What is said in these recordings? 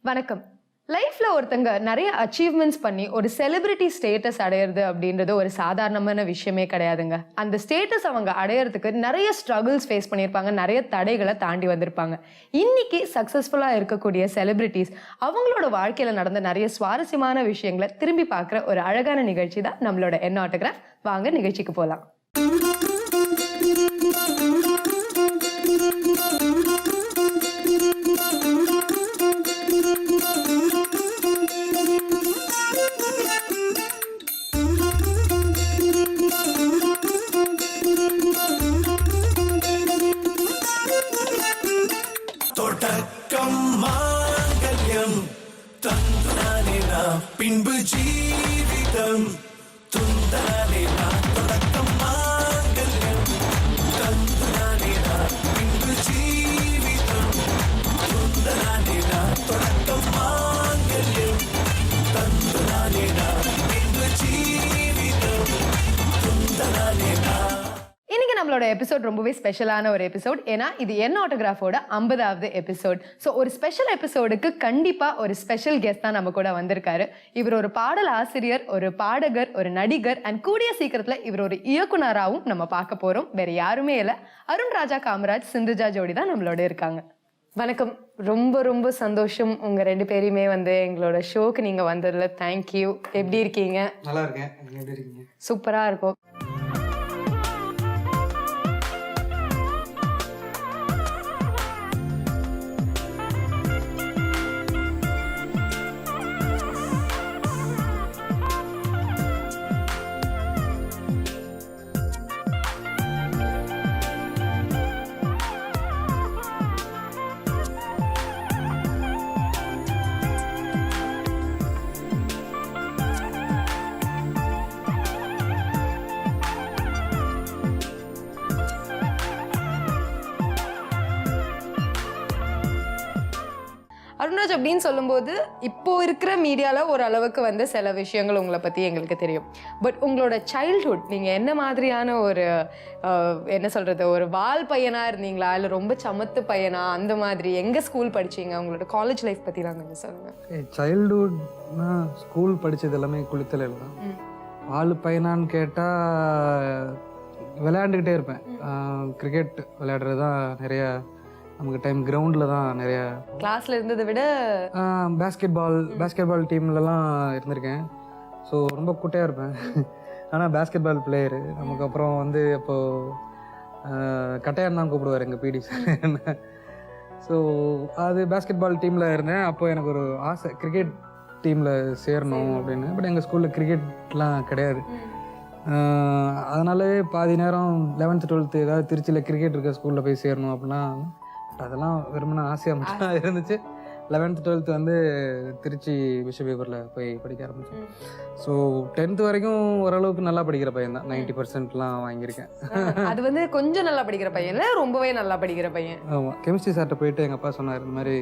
வணக்கம். லைஃப்ல ஒருத்தங்க நிறைய அச்சீவ்மெண்ட்ஸ் பண்ணி ஒரு செலிபிரிட்டி ஸ்டேட்டஸ் அடையிறது அப்படின்றது ஒரு சாதாரணமான விஷயமே கிடையாதுங்க. அந்த ஸ்டேட்டஸ் அவங்க அடையறதுக்கு நிறைய ஸ்ட்ரகிள்ஸ் ஃபேஸ் பண்ணியிருப்பாங்க, நிறைய தடைகளை தாண்டி வந்திருப்பாங்க. இன்னைக்கு சக்சஸ்ஃபுல்லா இருக்கக்கூடிய செலிபிரிட்டிஸ் அவங்களோட வாழ்க்கையில நடந்த நிறைய சுவாரஸ்யமான விஷயங்களை திரும்பி பார்க்குற ஒரு அழகான நிகழ்ச்சி தான் நம்மளோட என் ஆட்டோகிராஃப். வாங்க நிகழ்ச்சிக்கு போகலாம். பின்பு ஜீவிதம் துந்தானேனா தொடக்கம் மாங்கல்யம் தந்தானேனா பின்பு ஜீவிதம் துந்தானேனா தொடக்கம் மாங்கல்யம் தந்தானேனா பின்பு ஜீவிதம் துந்தானேனா. இன்னைக்கு நம்மளோட எபிசோட் ரொம்பவே ஸ்பெஷலான ஒரு எபிசோட். ஏன்னா இது என் ஆட்டோகிராஃபோட 50வது எபிசோட். ஸோ ஒரு ஸ்பெஷல் எபிசோடுக்கு கண்டிப்பா ஒரு ஸ்பெஷல் கெஸ்ட் தான் நம்ம கூட வந்திருக்காரு. இவர் ஒரு பாடல் ஆசிரியர், ஒரு பாடகர், ஒரு நடிகர் அண்ட் கூடிய சீக்கிரத்துல இவர் ஒரு இயக்குனராகவும் நம்ம பார்க்க போறோம். வேற யாருமே இல்லை, அருண் ராஜா காமராஜ் சிந்துஜா ஜோடி தான் நம்மளோட இருக்காங்க. வணக்கம். ரொம்ப ரொம்ப சந்தோஷம் உங்க ரெண்டு பேரையுமே எங்களோட ஷோக்கு நீங்க வந்ததுல. தேங்க்யூ. எப்படி இருக்கீங்க? நல்லா இருக்கேன். எப்படி இருக்கீங்க? சூப்பரா இருக்கும். அருண்ராஜ் அப்படின்னு சொல்லும்போது இப்போ இருக்கிற மீடியாவில் ஒரு அளவுக்கு சில விஷயங்கள் உங்களை பற்றி எங்களுக்கு தெரியும். பட் உங்களோட சைல்ட்ஹுட் நீங்கள் என்ன மாதிரியான ஒரு என்ன சொல்கிறது, ஒரு வால் பையனாக இருந்தீங்களா இல்லை ரொம்ப சமத்து பையனா, அந்த மாதிரி எங்கே ஸ்கூல் படிச்சீங்க, உங்களோட காலேஜ் லைஃப் பற்றிலாம் கொஞ்சம் சொல்லுங்கள். சைல்டுஹுட்னா ஸ்கூல் படித்தது எல்லாமே குளித்தலையில் தான். வால் பையனான்னு கேட்டால் விளையாண்டுக்கிட்டே இருப்பேன். கிரிக்கெட் விளையாடுறது தான் நிறையா நமக்கு டைம். கிரவுண்டில் தான் நிறைய கிளாஸில் இருந்ததை விட பேஸ்கெட் பால் டீம்லலாம் இருந்திருக்கேன். ஸோ ரொம்ப குட்டையாக இருப்பேன். ஆனால் பேஸ்கெட் பால் பிளேயரு. நமக்கு அப்புறம் அப்போது கட்டையான் தான் கூப்பிடுவார் எங்கள் பிடி சார். ஸோ அது பேஸ்கெட் பால் டீமில் இருந்தேன். அப்போ எனக்கு ஒரு ஆசை கிரிக்கெட் டீமில் சேரணும் அப்படின்னு. பட் எங்கள் ஸ்கூலில் கிரிக்கெட்லாம் கிடையாது. அதனாலே பாதி நேரம் 11th 12th ஏதாவது திருச்சியில் கிரிக்கெட் இருக்க ஸ்கூலில் போய் சேரணும் அப்படின்னா அதெல்லாம் வெறுமனே ஆசையாக மட்டும் இருந்துச்சு. 11th 12th திருச்சி பிஷப் போய் படிக்க ஆரம்பித்தேன். ஸோ 10th வரைக்கும் ஓரளவுக்கு நல்லா படிக்கிற பையன் தான். 90%லாம் வாங்கியிருக்கேன். அது கொஞ்சம் நல்லா படிக்கிற பையன் இல்லை, ரொம்பவே நல்லா படிக்கிற பையன். ஆமாம். கெமிஸ்ட்ரி சார்கிட்ட போயிட்டு எங்கள் அப்பா சொன்னார், இந்த மாதிரி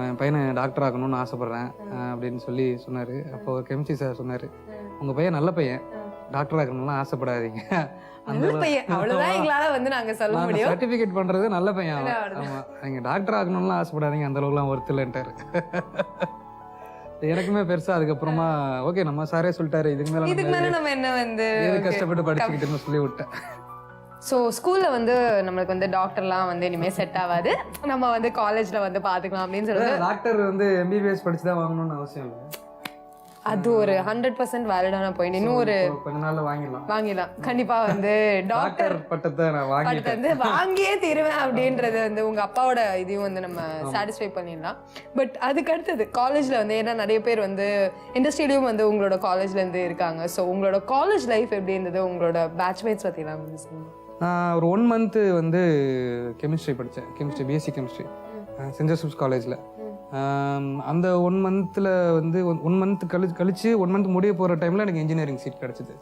என் பையனை டாக்டர் ஆகணும்னு ஆசைப்பட்றேன் அப்படின்னு சொன்னார். அப்போது கெமிஸ்ட்ரி சார் சொன்னார், உங்கள் பையன் நல்ல பையன், டாக்டர் ஆகணும்லாம் ஆசைப்படாதீங்க, சர்டிபிகேட் பண்றது நல்ல பையன். ஆமா, நீங்க டாக்டர் ஆகணும்லாம் ஆசைப்படாதீங்க, அந்த அளவுக்குலாம் ஒர்த் இல்லைன்ட்டாரு. எனக்குமே பெருசா அதுக்கப்புறமா ஓகே நம்ம சாரே சொல்லிட்டாரு, இதுக்கு மேல நம்ம என்ன கஷ்டப்பட்டு படிச்சுக்கிட்டுன்னு சொல்லி விட்டேன். ஸோ ஸ்கூலில் நம்மளுக்கு டாக்டர்லாம் இனிமேல் செட் ஆகாது, நம்ம காலேஜில் பார்த்துக்கலாம் அப்படின்னு சொல்லிட்டு டாக்டர் MBBS படிச்சு தான் வாங்கணும்னு அவசியம் இல்லை. அது ஒரு 100% வேலிடான பாயிண்ட். இன்னும் ஒரு கொஞ்ச நாள்ல வாங்கிடலாம் கண்டிப்பா. டாக்டர் பட்டத்தை நான் வாங்கியே தருவேன் அப்படின்றது உங்க அப்பாவோட இதையும் நம்ம சாட்டிஸ்ஃபை பண்ணிடலாம். பட் அதுக்கு அடுத்தது காலேஜ்ல ஏன்னா நிறைய பேர் இண்டஸ்ட்ரியிலையும் உங்களோட காலேஜ்ல இருந்து இருக்காங்க. ஸோ உங்களோட காலேஜ் லைஃப் எப்படி இருந்தது, உங்களோட பேட்ச்மேட்ஸ் பத்திலாம் சொல்லுங்க. நான் ஒரு 1 month கெமிஸ்ட்ரி படித்தேன். BSc கெமிஸ்ட்ரி சென்ட் ஜோசப்ஸ் காலேஜில். அந்த 1 monthல 1 month கழிச்சு 1 month முடிய போகிற டைமில் எனக்கு இன்ஜினியரிங் சீட் கிடச்சிது.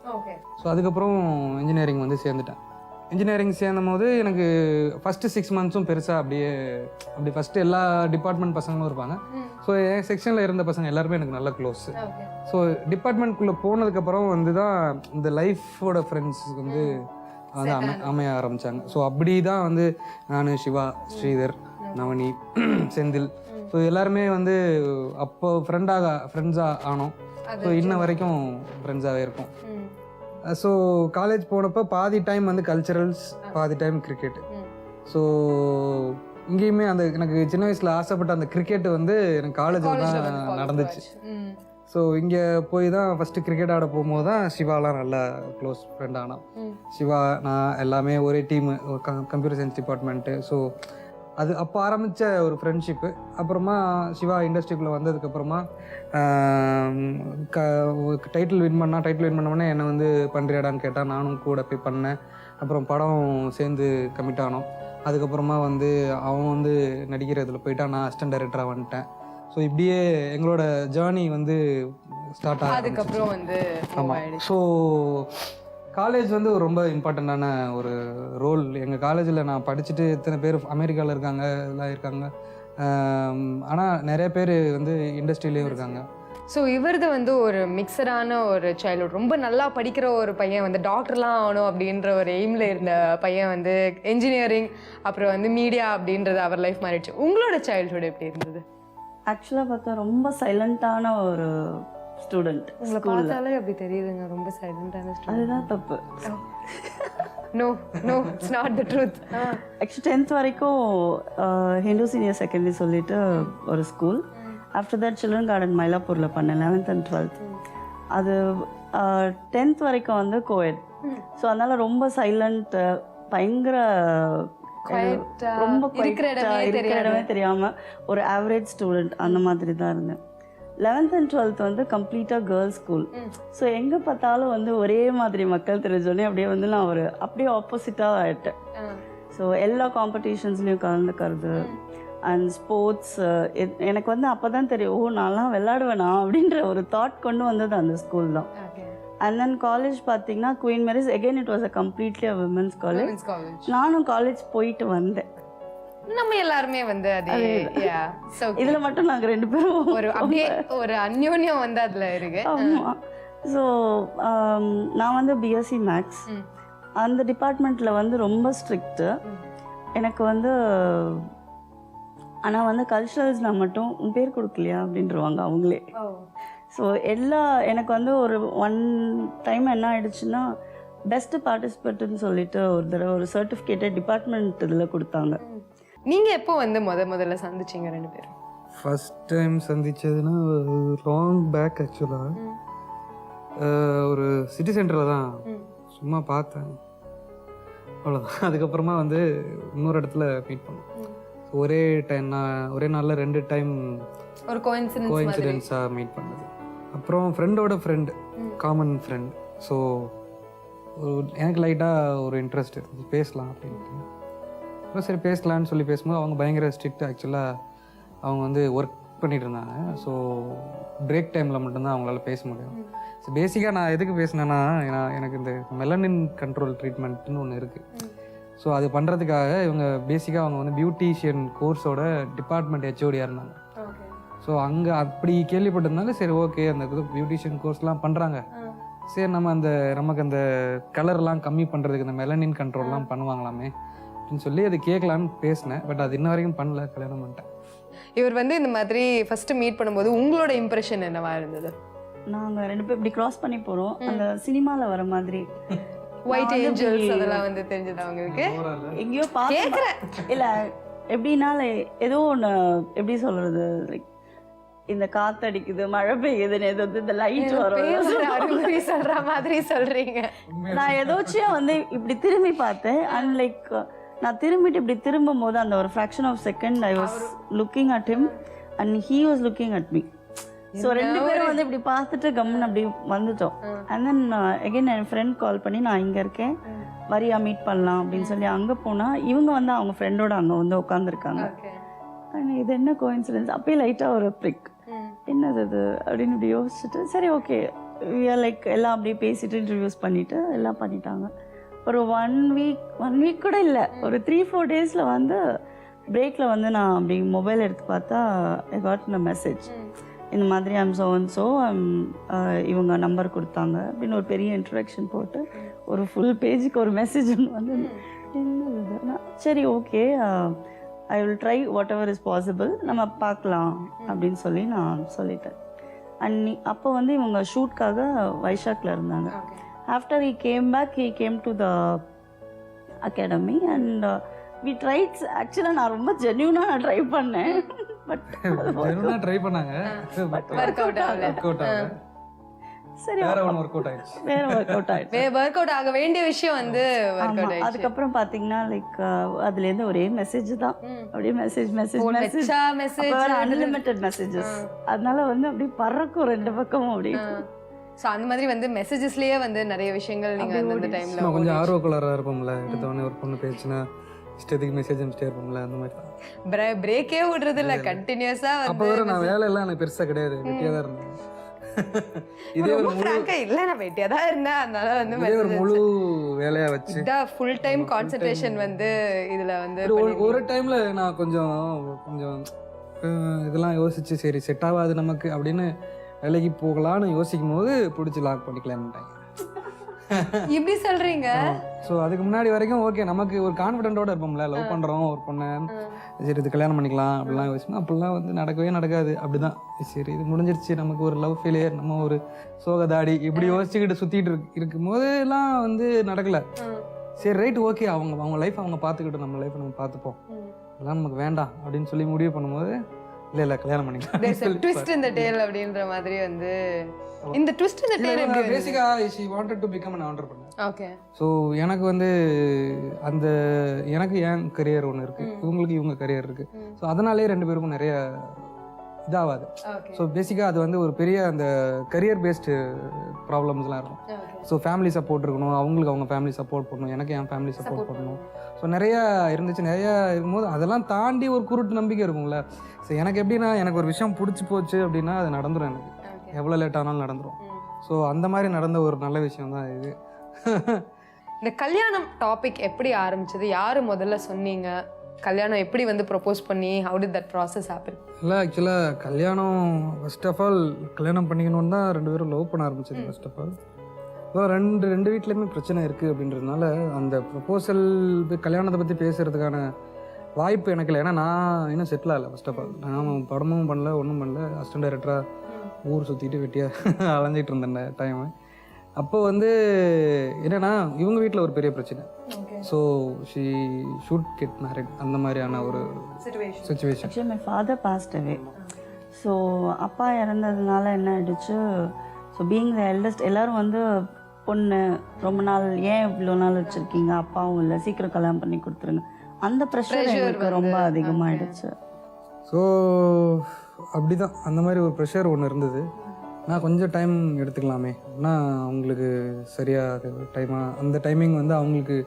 ஸோ அதுக்கப்புறம் இன்ஜினியரிங் சேர்ந்துட்டேன். இன்ஜினியரிங் சேர்ந்தும் போது எனக்கு ஃபஸ்ட்டு 6 months பெருசாக அப்படி ஃபஸ்ட்டு எல்லா டிபார்ட்மெண்ட் பசங்களும் இருப்பாங்க. ஸோ என் செக்ஷனில் இருந்த பசங்க எல்லாருமே எனக்கு நல்ல க்ளோஸ். ஸோ டிபார்ட்மெண்ட்குள்ளே போனதுக்கப்புறம் தான் இந்த லைஃபோட ஃப்ரெண்ட்ஸ் அமைய ஆரம்பித்தாங்க. ஸோ அப்படி தான் நான், சிவா, ஸ்ரீதர், நவனி, செந்தில் ஸோ எல்லாருமே வந்து அப்போ ஃப்ரெண்ட்ஸாக ஆனோம். ஸோ இன்ன வரைக்கும் ஃப்ரெண்ட்ஸாகவே இருக்கும். ஸோ காலேஜ் போனப்போ பாதி டைம் வந்து கல்ச்சரல்ஸ், பாதி டைம் கிரிக்கெட். ஸோ இங்கேயுமே அந்த எனக்கு சின்ன வயசில் ஆசைப்பட்ட அந்த கிரிக்கெட் வந்து எனக்கு காலேஜில் தான் நடந்துச்சு. ஸோ இங்கே போய் தான் ஃபஸ்ட்டு கிரிக்கெட் ஆட போகும்போது தான் சிவாலாம் நல்லா க்ளோஸ் ஃப்ரெண்ட் ஆனோம். சிவா நான் எல்லாமே ஒரே team, computer science department. So அது அப்போ ஆரம்பித்த ஒரு ஃப்ரெண்ட்ஷிப்பு. அப்புறமா சிவா இண்டஸ்ட்ரிக்குள்ளே வந்ததுக்கப்புறமா டைட்டில் வின் பண்ணோடனே என்னை வந்து பண்ணுறியாடான்னு கேட்டால் நானும் கூட போய் பண்ணேன். அப்புறம் படம் சேர்ந்து கமிட் ஆனோம். அதுக்கப்புறமா வந்து அவன் வந்து நடிக்கிறதுல போயிட்டான், நான் அசிஸ்டன்ட் டைரக்டராக வந்துட்டேன். ஸோ இப்படியே எங்களோட ஜேர்னி வந்து ஸ்டார்ட் ஆகும். அதுக்கப்புறம் வந்து ஆமாம். ஸோ காலேஜ் வந்து ஒரு ரொம்ப இம்பார்ட்டண்ட்டான ஒரு ரோல். எங்கள் காலேஜில் நான் படிச்சுட்டு இத்தனை பேர் அமெரிக்காவில் இருக்காங்க, எல்லாம் இருக்காங்க. ஆனால் நிறைய பேர் வந்து இண்டஸ்ட்ரியிலேயும் இருக்காங்க. ஸோ இவரது வந்து ஒரு மிக்சடான ஒரு சைல்ட்ஹுட். ரொம்ப நல்லா படிக்கிற ஒரு பையன் வந்து டாக்டர்லாம் ஆகணும் அப்படின்ற ஒரு எய்மில் இருந்த பையன் வந்து என்ஜினியரிங், அப்புறம் வந்து மீடியா அப்படின்றது அவர் லைஃப் மாறிடுச்சு. உங்களோட சைல்ட்ஹுட் எப்படி இருந்தது? ஆக்சுவலாக பார்த்தா ரொம்ப சைலண்ட்டான ஒரு ஸ்டூடெண்ட். உங்களை பார்த்தாலே அப்படி தெரியுதுங்க, ரொம்ப சைலண்டான ஸ்டூடெண்ட். அதுதான் தப்பு. No it's not the truth. Actually 10th வரைக்கும் ஹிந்து சீனியர் செகண்டரி சொல்லிட்டு ஒரு school. After that children garden மயிலாப்பூரில் பண்ணேன் 11th and 12th. அது 10th வரைக்கும் வந்து கோஎட். ஸோ அதனால் ரொம்ப சைலண்ட், பயங்கர ரொம்ப இருக்கிற இடமே தெரியாமல் ஒரு ஆவரேஜ் ஸ்டூடெண்ட் அந்த மாதிரி தான் இருந்தேன். 11th and 12th வந்து கம்ப்ளீட்டாக கேர்ள்ஸ் ஸ்கூல். ஸோ எங்கே பார்த்தாலும் வந்து ஒரே மாதிரி மக்கள் தெரிஞ்சோடனே அப்படியே வந்து நான் அப்படியே ஆப்போசிட்டாக ஆகிட்டேன். ஸோ எல்லா காம்படிஷன்ஸ்லேயும் கலந்துக்கிறது அண்ட் ஸ்போர்ட்ஸ். எனக்கு வந்து அப்போ தான் தெரியும், ஓ நான்லாம் விளையாடுவேனா அப்படின்ற ஒரு தாட் கொண்டு வந்தது அந்த ஸ்கூல் தான். அண்ட் தென் காலேஜ் பார்த்தீங்கன்னா Queen Mary's, again it was a completely women's college. நானும் காலேஜ் போயிட்டு வந்தேன். நம்ம எல்லாருமே வந்து அதே இதுல மட்டும் நாங்க ரெண்டு பேரும் ஒரு அப்படியே ஒரு அந்யோன்யம் வந்து அதுல இருக்கு. ஆமா. ஸோ நான் வந்து பிஎஸ்சி மேக்ஸ். அந்த டிபார்ட்மெண்ட்ல வந்து ரொம்ப ஸ்ட்ரிக்ட்டு. எனக்கு வந்து ஆனால் வந்து கல்ச்சுரல்ஸ்னால் மட்டும் உன் பேர் கொடுக்கலையா அப்படின்றவாங்க அவங்களே. ஸோ எனக்கு வந்து ஒரு ஒன் டைம் என்ன ஆயிடுச்சுன்னா பெஸ்ட்டு பார்ட்டிசிபேட்டுன்னு சொல்லிட்டு ஒரு தடவை ஒரு சர்டிஃபிகேட்டை டிபார்ட்மெண்ட் இதில் கொடுத்தாங்க. நீங்கள் எப்போ வந்து முதல்ல சந்திச்சிங்க ரெண்டு பேரும்? ஃபர்ஸ்ட் டைம் சந்திச்சதுன்னா லாங் பேக். ஆக்சுவலாக ஒரு சிட்டி சென்டரில் தான் சும்மா பார்த்தேன், அவ்வளோதான். அதுக்கப்புறமா வந்து இன்னொரு இடத்துல மீட் பண்ணோம். ஒரே நாளில் 2 டைம் ஒரு கோஇன்சிடென்ஸாக மீட் பண்ணது. அப்புறம் ஃப்ரெண்டோட ஃப்ரெண்டு, காமன் ஃப்ரெண்ட். ஸோ எனக்கு லைட்டாக ஒரு இன்ட்ரெஸ்ட் இருந்துச்சு, பேசலாம் அப்படின்ட்டு. அப்புறம் சரி பேசலான்னு சொல்லி பேசும்போது அவங்க பயங்கர ஸ்ட்ரிக்ட். ஆக்சுவலாக அவங்க வந்து ஒர்க் பண்ணிட்டு இருந்தாங்க. ஸோ பிரேக் டைமில் மட்டும்தான் அவங்களால பேச முடியும். ஸோ பேசிக்காக நான் எதுக்கு பேசினேன்னா, எனக்கு இந்த மெலனின் கண்ட்ரோல் ட்ரீட்மெண்ட்னு ஒன்று இருக்குது. ஸோ அது பண்ணுறதுக்காக இவங்க பேசிக்காக அவங்க வந்து பியூட்டிஷியன் கோர்ஸோட டிபார்ட்மெண்ட் ஹெச்ஓடியாக இருந்தாங்க. ஸோ அங்கே அப்படி கேள்விப்பட்டிருந்தாலும் சரி ஓகே அந்த பியூட்டிஷியன் கோர்ஸ்லாம் பண்ணுறாங்க, சரி நமக்கு அந்த கலர்லாம் கம்மி பண்ணுறதுக்கு இந்த மெலனின் கண்ட்ரோல்லாம் பண்ணுவாங்களாமே அப்படின்னு சொல்லி அது கேட்கலான்னு பேசினேன். பட் அது இன்ன வரைக்கும் பண்ணல, கல்யாணம் பண்ணிட்டேன். இவர் வந்து இந்த மாதிரி ஃபஸ்ட்டு மீட் பண்ணும்போது உங்களோட இம்ப்ரெஷன் என்னவா இருந்தது? நாங்கள் 2 பேர் இப்படி க்ராஸ் பண்ணி போகிறோம், அந்த சினிமாவில் வர மாதிரி ஒயிட் ஏஞ்சல்ஸ் அதெல்லாம் வந்து தெரிஞ்சது அவங்களுக்கு. எங்கேயோ பார்க்குறேன் இல்லை எப்படின்னா ஏதோ ஒன்று எப்படி சொல்கிறது, லைக் இந்த காத்தடிக்குது மழை பெய்யுதுன்னு ஏதோ இந்த லைட் வரும் சொல்ற மாதிரி சொல்றீங்க. நான் ஏதோச்சியும் வந்து இப்படி திரும்பி பார்த்தேன். அண்ட் லைக் நான் திரும்பிட்டு இப்படி திரும்பும் போது அந்த ஒரு fraction of second I was looking at him and he was looking at me. So 2 பேரும் வந்து இப்படி பார்த்துட்டு கம்முன்னு அப்படி வந்துட்டோம். அண்ட் தென் அகெயின் என் ஃப்ரெண்ட் கால் பண்ணி நான் இங்கே இருக்கேன் வரியா மீட் பண்ணலாம் அப்படின்னு சொல்லி அங்கே போனால் இவங்க வந்து அவங்க ஃப்ரெண்டோட அங்கே வந்து உட்காந்துருக்காங்க. இது என்ன கோஇன்சிடென்ஸ், அப்பயே லைட்டாக ஒரு பிரிக், என்னது அது அப்படின்னு இப்படி யோசிச்சுட்டு சரி ஓகே லைக் எல்லாம் அப்படியே பேசிட்டு இன்டர்வியூஸ் பண்ணிவிட்டு எல்லாம் பண்ணிட்டாங்க. ஒரு 1 வீக் கூட இல்லை, ஒரு 3-4 டேஸில் வந்து பிரேக்கில் வந்து நான் அப்படி மொபைல் எடுத்து பார்த்தா ஐ காட் அ மெசேஜ், இந்த மாதிரி இவங்க நம்பர் கொடுத்தாங்க அப்படின்னு ஒரு பெரிய இன்ட்ரடக்ஷன் போட்டு ஒரு ஃபுல் பேஜுக்கு ஒரு மெசேஜ் ஒன்று வந்து என்னது சரி okay I will try what ever is possible, நம்ம பார்க்கலாம் அப்படின்னு சொல்லி நான் சொல்லிட்டேன். அண்ட் அப்போ வந்து இவங்க ஷூட்காக வைஷாக்ல இருந்தாங்க. After he came back, he came to the academy and we tried. ஆக்சுவலாக நான் ரொம்ப ஜென்யூனாக நான் ட்ரை பண்ணேன். பட் ஜெனுவனா ட்ரை பண்ணாங்க, ஒர்க் அவுட் ஆகல. ஒர்க் அவுட் ஆகல. சரி, வேற ஒன்று ஒர்க் அவுட் ஆயிடுச்சு. வேற ஒர்க் அவுட் ஆயிடுச்சு. ஒர்க் அவுட் ஆக வேண்டிய விஷயம் வந்து ஒர்க் ஆமா, அவுட் ஆயிடுச்சு. அதுக்கப்புறம் பாத்தீங்கன்னா லைக் அதுலேருந்து ஒரே மெசேஜ் தான், அப்படியே மெசேஜ் அன்லிமிட்டெட் மெசேஜஸ். அதனால வந்து அப்படியே பறக்கும் ரெண்டு பக்கமும் அப்படி. சோ அந்த மாதிரி வந்து மெசேஜஸ்லயே வந்து நிறைய விஷயங்கள் நீங்க அந்த டைம்ல நம்ம கொஞ்சம் ஆர்வக்குள்ளாரா இருப்போம்ல, எடுத்தவொடனே ஒரு பொண்ணு பேசுனா இஷ்டத்துக்கு மெசேஜ் அனுப்பிச்சிட்டே இருப்போம்ல, அந்த மாதிரி தான். பிரேக்கே விடுறது இல்ல, கண்டினியூஸா அப்போ வந்து. வேற நான் வேலை எல்லாம் எனக்கு பெருசா கிடையாது, வெட்டியா தான் இருந்தேன். இதே ஒரு முழு இல்ல நான் வெட்டியா தான் இருந்தேன். அதனால வந்து இதே ஒரு முழு வேலையா வச்சு ஃபுல் டைம் கான்சென்ட்ரேஷன் வந்து இதுல வந்து ஒரு டைம்ல நான் கொஞ்சம் இதெல்லாம் யோசிச்சு சரி செட் ஆகாது நமக்கு அப்படின்னு வேலைக்கு போகலான்னு யோசிக்கும் போது பிடிச்சி லாக் பண்ணிக்கலாம்ட்டாங்க. இப்படி சொல்றீங்க? ஸோ அதுக்கு முன்னாடி வரைக்கும் ஓகே, நமக்கு ஒரு கான்ஃபிடென்ட்டோட இருப்போம்ல, லவ் பண்ணுறோம் ஒரு பொண்ணை, சரி இது கல்யாணம் பண்ணிக்கலாம் அப்படிலாம் யோசிக்கணும். அப்படிலாம் வந்து நடக்கவே நடக்காது. அப்படிதான் சரி இது முடிஞ்சிருச்சு, நமக்கு ஒரு லவ் ஃபெயிலியர், நம்ம ஒரு சோகதாடி இப்படி யோசிச்சுக்கிட்டு சுற்றிட்டு இருக்கும்போது எல்லாம் வந்து நடக்கலை. சரி ரைட் ஓகே, அவங்க லைஃப் அவங்க பார்த்துக்கிட்டு நம்ம லைஃப் நம்ம பார்த்துப்போம், அதெல்லாம் நமக்கு வேண்டாம் அப்படின்னு சொல்லி முடிவு பண்ணும்போது இல்லை கல்யாணம் பண்ணிக்கலாம். ட்விஸ்ட் இந்த டேல் அப்படின்ற மாதிரி வந்து இந்த ட்விஸ்ட் இந்த டேல் எப்படி பேசிக்காக she wanted to become an entrepreneur. Okay. So எனக்கு வந்து எனக்கு என் கரியர் ஒன்று இருக்குது, இவங்களுக்கு இவங்க கரியர் இருக்குது. ஸோ அதனாலே ரெண்டு பேருக்கும் நிறைய இதாகாது. ஸோ பேசிக்காக அது வந்து ஒரு பெரிய அந்த கரியர் பேஸ்டு ப்ராப்ளம்ஸ்லாம் இருக்கும். ஸோ ஃபேமிலி சப்போர்ட் இருக்கணும், அவங்களுக்கு அவங்க ஃபேமிலி சப்போர்ட் பண்ணணும், எனக்கு என் ஃபேமிலி சப்போர்ட் பண்ணணும். ஸோ நிறையா இருந்துச்சு. நிறையா இருக்கும்போது அதெல்லாம் தாண்டி ஒரு குருட்டு நம்பிக்கை இருக்கும்ல. ஸோ எனக்கு எப்படின்னா, எனக்கு ஒரு விஷயம் பிடிச்சி போச்சு அப்படின்னா அது நடந்துடும், எனக்கு எவ்வளோ லேட் ஆனாலும் நடந்துடும். ஸோ அந்த மாதிரி நடந்த ஒரு நல்ல விஷயம் தான் இது. இந்த கல்யாணம் டாபிக் எப்படி ஆரம்பிச்சது? யாரு முதல்ல சொன்னீங்க? கல்யாணம் எப்படி வந்து ப்ரொபோஸ் பண்ணி how did that process happen? இல்லை ஆக்சுவலாக கல்யாணம் ஃபர்ஸ்ட் ஆஃப் ஆல் கல்யாணம் பண்ணிக்கணும்னு தான் ரெண்டு பேரும் லவ் பண்ண ஆரம்பிச்சது. ஃபர்ஸ்ட் ஆஃப் ஆல் ரெண்டு வீட்லேயுமே பிரச்சனை இருக்குது அப்படின்றதுனால அந்த ப்ரொபோசல் கல்யாணத்தை பற்றி பேசுகிறதுக்கான வாய்ப்பு எனக்கு இல்லை. ஏன்னா நான் இன்னும் செட்டில் ஆகலை. ஃபர்ஸ்ட் ஆஃப் ஆல் நான் படமும் பண்ணல, ஒன்றும் பண்ணல, அசிஸ்டன்ட் டைரக்டராக ஊர் சுற்றிட்டு வெட்டியாக அலைஞ்சிட்டு இருந்தேன் டைமு. அப்போ வந்து என்னென்னா இவங்க வீட்டில் ஒரு பெரிய பிரச்சனை. So she should get married, அந்த மாதிரியான ஒரு situation. Actually my father past away. So அப்பா இறந்ததுனால என்ன ஆயிடுச்சு, ஸோ பீயிங் த எல்டஸ்ட் எல்லோரும் வந்து பொண்ணு ரொம்ப நாள் ஏன் இவ்வளோ நாள் வச்சுருக்கீங்க, அப்பாவும் இல்லை, சீக்கிரம் கல்யாணம் பண்ணி கொடுத்துருங்க, அந்த ப்ரெஷர் எனக்கு ரொம்ப அதிகமாகிடுச்சு. ஸோ அப்படி தான் அந்த மாதிரி ஒரு ப்ரெஷர் ஒன்று இருந்தது. நான் கொஞ்சம் டைம் எடுத்துக்கலாமே, ஆனால் அவங்களுக்கு சரியாக அந்த டைமிங் வந்து அவங்களுக்கு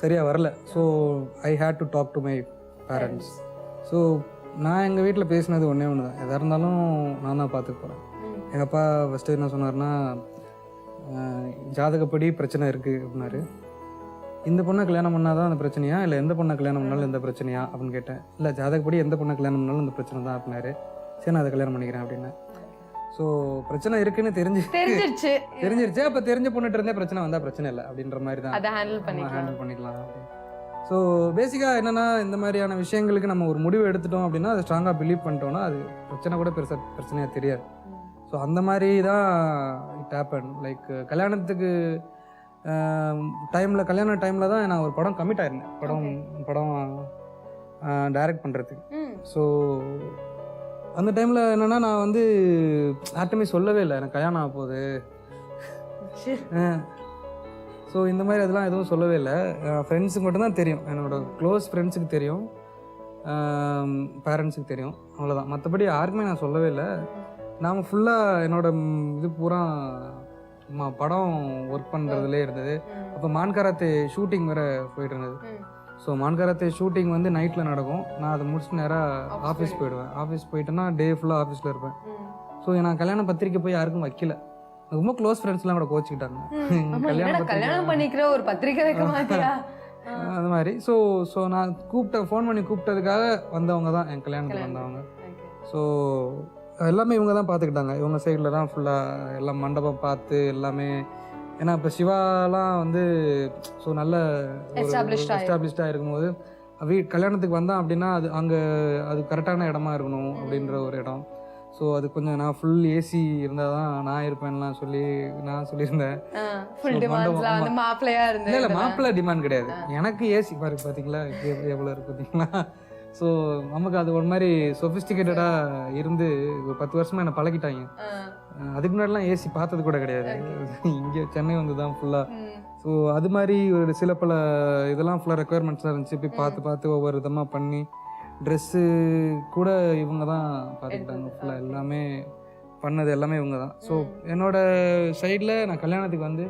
சரியாக வரல. So I had to talk to my parents. So நான் எங்கள் வீட்டில் பேசினது ஒன்றே ஒன்று தான், எதாக இருந்தாலும் நான் தான் பார்த்துக்க போகிறேன். எங்கள் அப்பா ஃபஸ்ட்டு என்ன சொன்னார்னா, ஜாதகப்படி பிரச்சனை இருக்குது அப்படின்னாரு. இந்த பொண்ணை கல்யாணம் பண்ணால் தான் அந்த பிரச்சனையா, இல்லை எந்த பொண்ணை கல்யாணம் பண்ணாலும் எந்த பிரச்சனையா அப்படின்னு கேட்டேன். இல்லை ஜாதகப்படி எந்த பொண்ணை கல்யாணம் பண்ணாலும் இந்த பிரச்சனை தான் அப்படின்னாரு. சரி நான் அதை கல்யாணம் பண்ணிக்கிறேன் அப்படின்னு. ஸோ பிரச்சனை இருக்குன்னு தெரிஞ்சிருச்சு. அப்போ தெரிஞ்ச பொண்ணுட்டு இருந்தே பிரச்சனை வந்தால் பிரச்சனை இல்லை அப்படின்ற மாதிரி தான் ஹேண்டில் பண்ணிக்கலாம். ஸோ பேசிக்காக என்னென்னா, இந்த மாதிரியான விஷயங்களுக்கு நம்ம ஒரு முடிவு எடுத்துட்டோம் அப்படின்னா அதை ஸ்ட்ராங்காக பிலீவ் பண்ணிட்டோம்னா அது பிரச்சனை கூட பிரச்சனையாக தெரியாது. ஸோ அந்த மாதிரி தான் இட் ஹேப்பன். லைக் கல்யாணத்துக்கு கல்யாண டைமில் தான் நான் ஒரு படம் கமிட் ஆயிருந்தேன், படம் டைரக்ட் பண்ணுறதுக்கு. ஸோ அந்த டைமில் என்னென்னா, நான் வந்து யார்ட்டுமே சொல்லவே இல்லை எனக்கு கல்யாணம் ஆக போகுது. ஸோ இந்த மாதிரி அதெல்லாம் எதுவும் சொல்லவே இல்லை. ஃப்ரெண்ட்ஸுக்கு மட்டும்தான் தெரியும், என்னோடய க்ளோஸ் ஃப்ரெண்ட்ஸுக்கு தெரியும், பேரண்ட்ஸுக்கு தெரியும், அவ்வளோதான். மற்றபடி யாருக்குமே நான் சொல்லவே இல்லை. நாம் ஃபுல்லாக என்னோட இது பூரா படம் ஒர்க் பண்ணுறதுலே இருந்தது. அப்போ மான்கராத்தே ஷூட்டிங் வேறு போயிட்டு இருந்தது. ஸோ மான்கராத்தே ஷூட்டிங் வந்து நைட்டில் நடக்கும். நான் அதை முடிச்சுட்டு நேராக ஆஃபீஸ் போயிடுவேன். ஆஃபீஸ் போயிட்டேன்னா டே ஃபுல்லாக ஆஃபீஸில் இருப்பேன். ஸோ நான் கல்யாண பத்திரிக்கை போய் யாருக்கும் வைக்கல. ரொம்ப க்ளோஸ் ஃப்ரெண்ட்ஸ்லாம் கூட கோச்சிக்கிட்டாங்க, கல்யாணம் பண்ணிக்கிற ஒரு பத்திரிக்கை வைக்க மாட்டியா அது மாதிரி. ஸோ நான் ஃபோன் பண்ணி கூப்பிட்டதுக்காக வந்தவங்க தான் என் கல்யாணத்துக்கு வந்தவங்க. ஸோ எல்லாமே இவங்க தான் பார்த்துக்கிட்டாங்க. இவங்க சைடில் தான் ஃபுல்லாக எல்லாம் மண்டபம் பார்த்து எல்லாமே. ஏன்னா இப்போ சிவாலாம் வந்து ஸோ நல்ல எஸ்டாப்ளிஷ்டாக இருக்கும்போது கல்யாணத்துக்கு வந்தான் அப்படின்னா அது அது கரெக்டான இடமா இருக்கணும் அப்படின்ற ஒரு இடம். ஸோ அது கொஞ்சம் நான் ஃபுல் ஏசி இருந்தால் தான் நான் இருப்பேன்லாம் நான் சொல்லியிருந்தேன். ஃபுல் டிமாண்ட்ஸ்லாம் வந்து மாப்பிள்ளையா இருந்து இல்லை மாப்பிள்ளை டிமாண்ட் கிடையாது, எனக்கு ஏசி பார்த்தீங்களா எவ்வளோ இருக்கு பார்த்தீங்களா. ஸோ நமக்கு அது ஒரு மாதிரி சொஃபிஸ்டிகேட்டடாக இருந்து ஒரு 10 வருஷமாக என்னை பழகிட்டாங்க. அதுக்கு முன்னாடிலாம் ஏசி பார்த்தது கூட கிடையாது, இங்கே சென்னை வந்து தான் ஃபுல்லாக. ஸோ அது மாதிரி ஒரு சில பல இதெல்லாம் ஃபுல்லாக ரெக்குயர்மெண்ட்ஸாக இருந்துச்சு. போய் பார்த்து ஒவ்வொரு விதமாக பண்ணி ட்ரெஸ்ஸு கூட இவங்க தான் பார்த்துக்கிட்டாங்க. ஃபுல்லாக எல்லாமே பண்ணது எல்லாமே இவங்க தான். ஸோ என்னோட சைடில் நான் கல்யாணத்துக்கு வந்து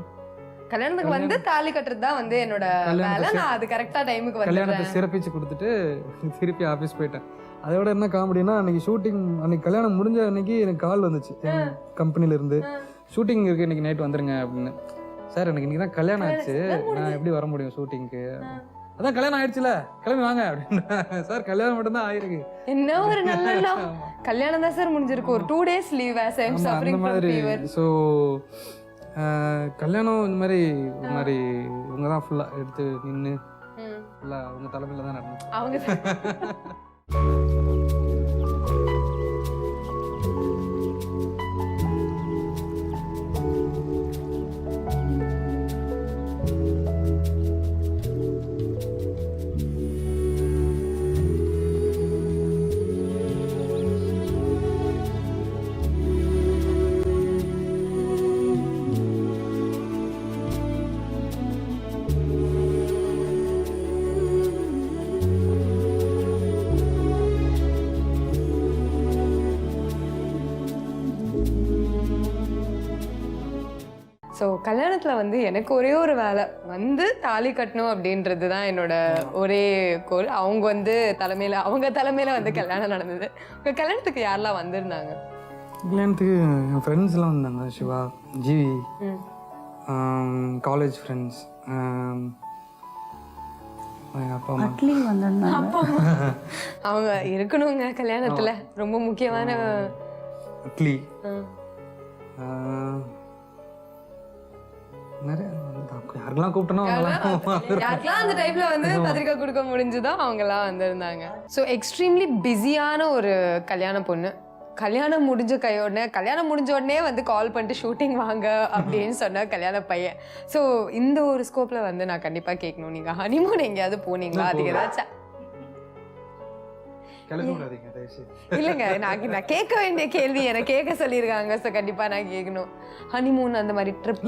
தாலி கட்டுறது தான் வந்து என்னோட வேலை. நான் அது கரெக்டா டைமுக்கு வந்து கல்யாணத்தை சிறப்பிச்சு கொடுத்துட்டு திருப்பி ஆஃபீஸ் போயிட்டேன். அதோட என்ன காமெடினா, அன்னைக்கு கல்யாணம் முடிஞ்ச அன்னைக்கு எனக்கு கால் வந்துச்சு கம்பெனிலேருந்து, ஷூட்டிங் இருக்கு இன்னைக்கு நைட் வந்துருங்க அப்படின்னு. சார் எனக்கு இன்னைக்கு தான் கல்யாணம் ஆச்சு, நான் எப்படி வர முடியும் ஷூட்டிங்க்கு? அதான் கல்யாணம் ஆயிடுச்சுல கிளம்பி வாங்க அப்படின்னு. சார் கல்யாணம் மட்டும் தான் ஆயிருக்கு. என்ன ஒரு நல்ல கல்யாணம் தான் சார் முடிஞ்சிருக்கு, ஒரு 2 days leave as I am suffering from fever. So கல்யாணம் இந்த மாதிரி ஒரு மாதிரி இவங்க தான் ஃபுல்லாக எடுத்து நின்று ஃபுல்லாக அவங்க தலைமையில் தான் நடந்துச்சு. அவங்க ஸோ கல்யாணத்தில் வந்து எனக்கு ஒரே ஒரு வேலை வந்து தாலி கட்டணும் அப்படின்றது தான் என்னோட ஒரே கோல். அவங்க வந்து அவங்க தலைமையில் வந்து கல்யாணம் நடந்தது. உங்கள் கல்யாணத்துக்கு யாரெல்லாம் வந்திருந்தாங்க? கல்யாணத்துக்கு என் ஃப்ரெண்ட்ஸ்லாம் வந்தாங்க, சிவா, ஜிவி, காலேஜ் ஃப்ரெண்ட்ஸ், அப்பா அம்மா. அவங்க இருக்கணுங்க கல்யாணத்தில், ரொம்ப முக்கியமான அட்லி, நிறைய யாருக்கெல்லாம் கூப்பிட்டனோ யாருக்கெல்லாம் அந்த டைப்ல வந்து பத்திரிக்கை கொடுக்க முடிஞ்சதோ அவங்கெல்லாம் வந்திருந்தாங்க. ஸோ எக்ஸ்ட்ரீம்லி பிஸியான ஒரு கல்யாண பொண்ணு. கல்யாணம் முடிஞ்ச உடனே வந்து கால் பண்ணிட்டு ஷூட்டிங் வாங்க அப்படின்னு சொன்ன கல்யாண பையன். ஸோ இந்த ஒரு ஸ்கோப்ல வந்து நான் கண்டிப்பா கேட்கணும், நீங்க ஹனிமூன் எங்கேயாவது போனீங்களா? அதுக்கு ஏதாச்சும் இல்லைங்க, நான் கேட்க வேண்டிய கேள்வி எனக்கு கேட்க சொல்லியிருக்காங்க. ஸோ கண்டிப்பா நான் கேட்கணும். ஹனிமூன் அந்த மாதிரி ட்ரிப்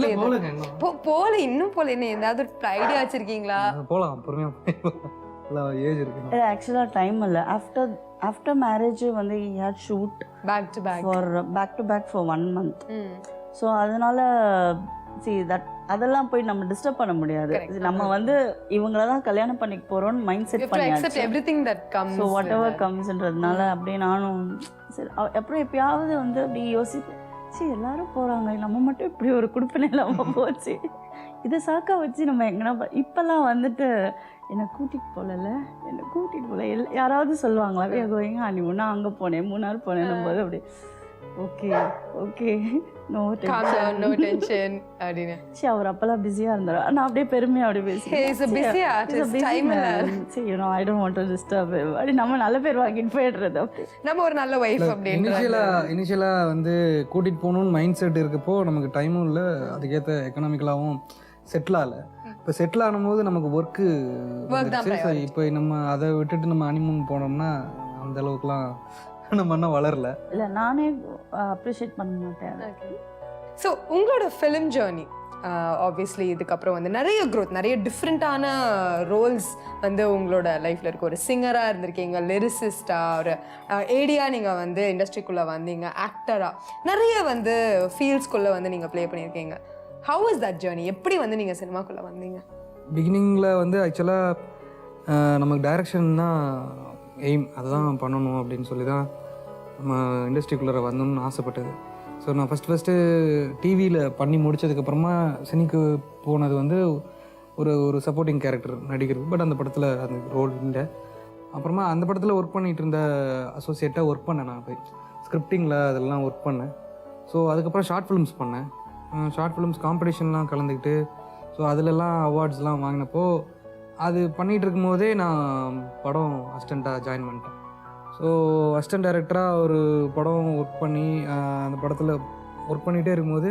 போல இன்னும் போல என்ன ஏதாவது ஐடியா வச்சிருக்கீங்களா? போலாம், பொறுமையா ஏஜ் இருக்கு. ஆக்சுவலாக டைம் இல்லை. ஆஃப்டர் மேரேஜ் வந்து he had shoot back to back for 1 month. So அதனால அதெல்லாம் போய் நம்ம டிஸ்டர்ப் பண்ண முடியாது. நம்ம வந்து இவங்கள தான் கல்யாணம் பண்ணிக்க போறோம்னு மைண்ட் செட் பண்ணியாச்சு. ஸோ வாட் எவர் கம்ஸ்ன்றதுனால அப்படியே நானும் சரி. அப்புறம் எப்பயாவது வந்து அப்படி யோசிப்பேன், சரி எல்லாரும் போறாங்க, நம்ம மட்டும் இப்படி ஒரு குடுப்பினை இல்லாமல் போச்சு, இதை சாக்கா வச்சு நம்ம எங்கன்னா இப்பெல்லாம் வந்துட்டு என்னை கூட்டிகிட்டு போகல யாராவது சொல்லுவாங்களா கோயிங்க ஹனிமூன், நான் அங்கே போனேன், மூணார் போனேன் போது அப்படி ஓகே நோ டென்ஷன் அப்படின்னு. சரி அவர் அப்பெல்லாம் பிஸியாக இருந்தார். நான் அப்படியே பெருமையாக அப்படியே I don't want to disturb அப்படி நம்ம நல்ல பேர் வாங்கிட்டு போயிடுறது. அப்படி நம்ம ஒரு நல்ல ஒய்ஃப் அப்படின்னு இனிஷியலாக வந்து கூட்டிகிட்டு போகணுன்னு மைண்ட் செட் இருக்கப்போ நமக்கு டைமும் இல்லை, அதுக்கேற்ற எக்கனாமிக்கலாகவும் செட்டில் ஆகலை. இப்போ செட்டில் ஆனும்போது நமக்கு ஒர்க்கு இப்போ நம்ம அதை விட்டுட்டு நம்ம ஹனிமூன் போனோம்னா அந்த அளவுக்குலாம் நம்ம இன்னும் வளரல. இல்லை நானே அப்ரிஷியேட் பண்ண மாட்டேன். ஸோ உங்களோட ஃபிலிம் ஜேர்னி ஆப்வியஸ்லி இதுக்கப்புறம் வந்து நிறைய க்ரோத், நிறைய டிஃப்ரெண்ட்டான ரோல்ஸ் வந்து உங்களோட லைஃப்பில் இருக்குது. ஒரு சிங்கராக இருந்திருக்கீங்க, லிரிசிஸ்டாக, ஒரு ஏடியாக நீங்கள் வந்து இண்டஸ்ட்ரிக்குள்ளே வந்தீங்க, ஆக்டராக நிறைய வந்து ஃபீல்ட்ஸ்குள்ளே வந்து நீங்கள் ப்ளே பண்ணியிருக்கீங்க. How is that journey? எப்படி வந்து நீங்கள் சினிமாக்குள்ளே வந்தீங்க? பிகினிங்கில் வந்து ஆக்சுவலாக நமக்கு டைரக்ஷன் தான் எய்ம், அதுதான் பண்ணணும் அப்படின்னு சொல்லி தான் நம்ம இண்டஸ்ட்ரிக்குள்ளே வரணும்னு ஆசைப்பட்டது. ஸோ நான் ஃபஸ்ட்டு டிவியில் பண்ணி முடித்ததுக்கப்புறமா சினிக்கு போனது வந்து ஒரு சப்போர்ட்டிங் கேரக்டர் நடிக்கிறது. பட் அந்த படத்தில் அந்த ரோல் இல்லை. அப்புறமா அந்த படத்தில் ஒர்க் பண்ணிகிட்டு இருந்த அசோசியேட்டாக ஒர்க் பண்ணேன். நான் போய் ஸ்கிரிப்டிங்கில் அதெல்லாம் ஒர்க் பண்ணேன். ஸோ அதுக்கப்புறம் ஷார்ட் ஃபிலிம்ஸ் பண்ணேன். ஷார்ட் ஃபிலிம்ஸ் காம்படிஷன்லாம் கலந்துக்கிட்டு ஸோ அதிலெல்லாம் அவார்ட்ஸ்லாம் வாங்கினப்போ அது பண்ணிகிட்டு இருக்கும்போதே நான் படம் அசிஸ்டண்ட்டாக ஜாயின் பண்ணிட்டேன். ஸோ அசிஸ்டன்ட் டைரக்டராக ஒரு படம் ஒர்க் பண்ணி அந்த படத்தில் ஒர்க் பண்ணிகிட்டே இருக்கும்போது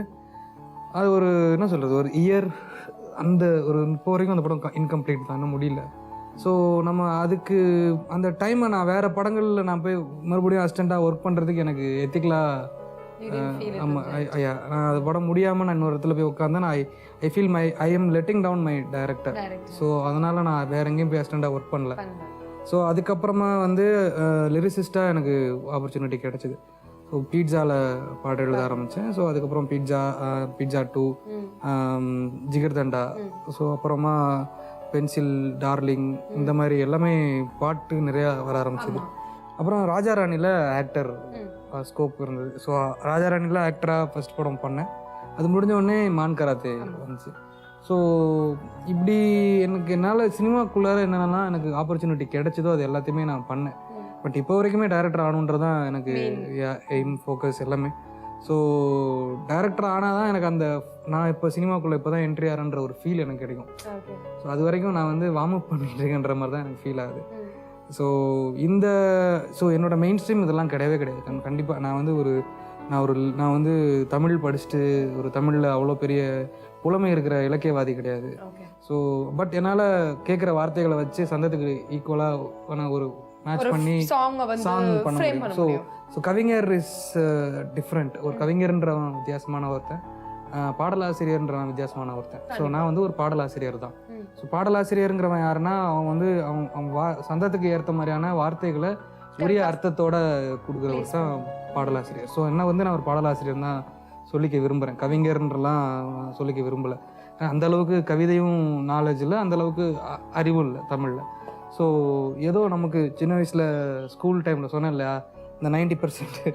அது ஒரு என்ன சொல்கிறது, ஒரு இயர் அந்த ஒரு இப்போ வரைக்கும் அந்த படம் இன்கம்ப்ளீட் தான், இன்னும் முடியல. ஸோ நம்ம அதுக்கு அந்த டைமை நான் வேறு படங்களில் நான் போய் மறுபடியும் அசிஸ்டண்ட்டாக ஒர்க் பண்ணுறதுக்கு எனக்கு எத்திக்கலாக ஆமாம் ஐயா நான் அது படம் முடியாமல் நான் இன்னொரு இடத்துல போய் உட்காந்தேன். I feel I am letting down my director. So அதனால் நான் வேறு எங்கேயும் போய் அசிஸ்டண்ட்டாக ஒர்க் பண்ணல. ஸோ அதுக்கப்புறமா வந்து லிரிசிஸ்ட்டாக எனக்கு ஆப்பர்ச்சுனிட்டி கிடச்சிது. ஸோ பீட்சாவில் பாட்டு எழுத ஆரம்பித்தேன். ஸோ அதுக்கப்புறம் பீட்சா 2, ஜிகர்தண்டா, ஸோ அப்புறமா பென்சில், டார்லிங், இந்த மாதிரி எல்லாமே பாட்டு நிறையா வர ஆரம்பிச்சிது. அப்புறம் ராஜா ராணியில் ஆக்டர் ஸ்கோப் இருந்தது. ஸோ ராஜா ராணியில் ஆக்டராக ஃபஸ்ட் படம் பண்ணேன். அது முடிஞ்ச உடனே மான் கராத்தே வந்துச்சு. ஸோ இப்படி என்னால் சினிமாக்குள்ளார என்னென்னா எனக்கு ஆப்பர்ச்சுனிட்டி கிடைச்சதோ அது எல்லாத்தையுமே நான் பண்ணேன். பட் இப்போ வரைக்குமே டைரக்டர் ஆகணுன்றது தான் எனக்கு எய்ம், ஃபோக்கஸ் எல்லாமே. ஸோ டைரக்டர் ஆனால் தான் எனக்கு அந்த நான் இப்போ சினிமாக்குள்ளே இப்போ தான் என்ட்ரி ஆகிறன்ற ஒரு ஃபீல் எனக்கு கிடைக்கும். ஸோ அது வரைக்கும் நான் வந்து வார்ம் அப் பண்ணிட்டு இருக்கேன்ற மாதிரி தான் எனக்கு ஃபீல் ஆகுது. ஸோ என்னோடய மெயின் ஸ்ட்ரீம் இதெல்லாம் கிடையவே கிடையாது. கண்டிப்பாக நான் வந்து தமிழ் படிச்சுட்டு ஒரு தமிழில் அவ்வளோ பெரிய புலமை இருக்கிற இலக்கியவாதி கிடையாது. ஸோ பட் என்னால் கேட்குற வார்த்தைகளை வச்சு சந்தத்துக்கு ஈக்குவலாக ஒரு மேட்ச் பண்ணி சாங் பண்ண முடியும். ஸோ கவிஞர் இஸ் டிஃப்ரெண்ட். ஒரு கவிஞர்ன்றவன் வித்தியாசமான ஒருத்தன், பாடலாசிரியர்ன்றவன் வித்தியாசமான ஒருத்தன். ஸோ நான் வந்து ஒரு பாடலாசிரியர் தான். ஸோ பாடலாசிரியருங்கிறவன் யாருன்னா அவன் சந்தத்துக்கு ஏற்ற மாதிரியான வார்த்தைகளை உரிய அர்த்தத்தோட கொடுக்குறவர் தான் பாடலாசிரியர். ஸோ என்ன வந்து நான் ஒரு பாடலாசிரியர் தான் சொல்லிக்க விரும்புகிறேன், கவிஞர்ன்றலாம் சொல்லிக்க விரும்பலை. அந்தளவுக்கு கவிதையும் நாலேஜ் இல்லை, அந்தளவுக்கு அறிவும் இல்லை தமிழில். ஸோ ஏதோ நமக்கு சின்ன வயசில் ஸ்கூல் டைமில் சொன்னேன் இல்லையா, இந்த 90%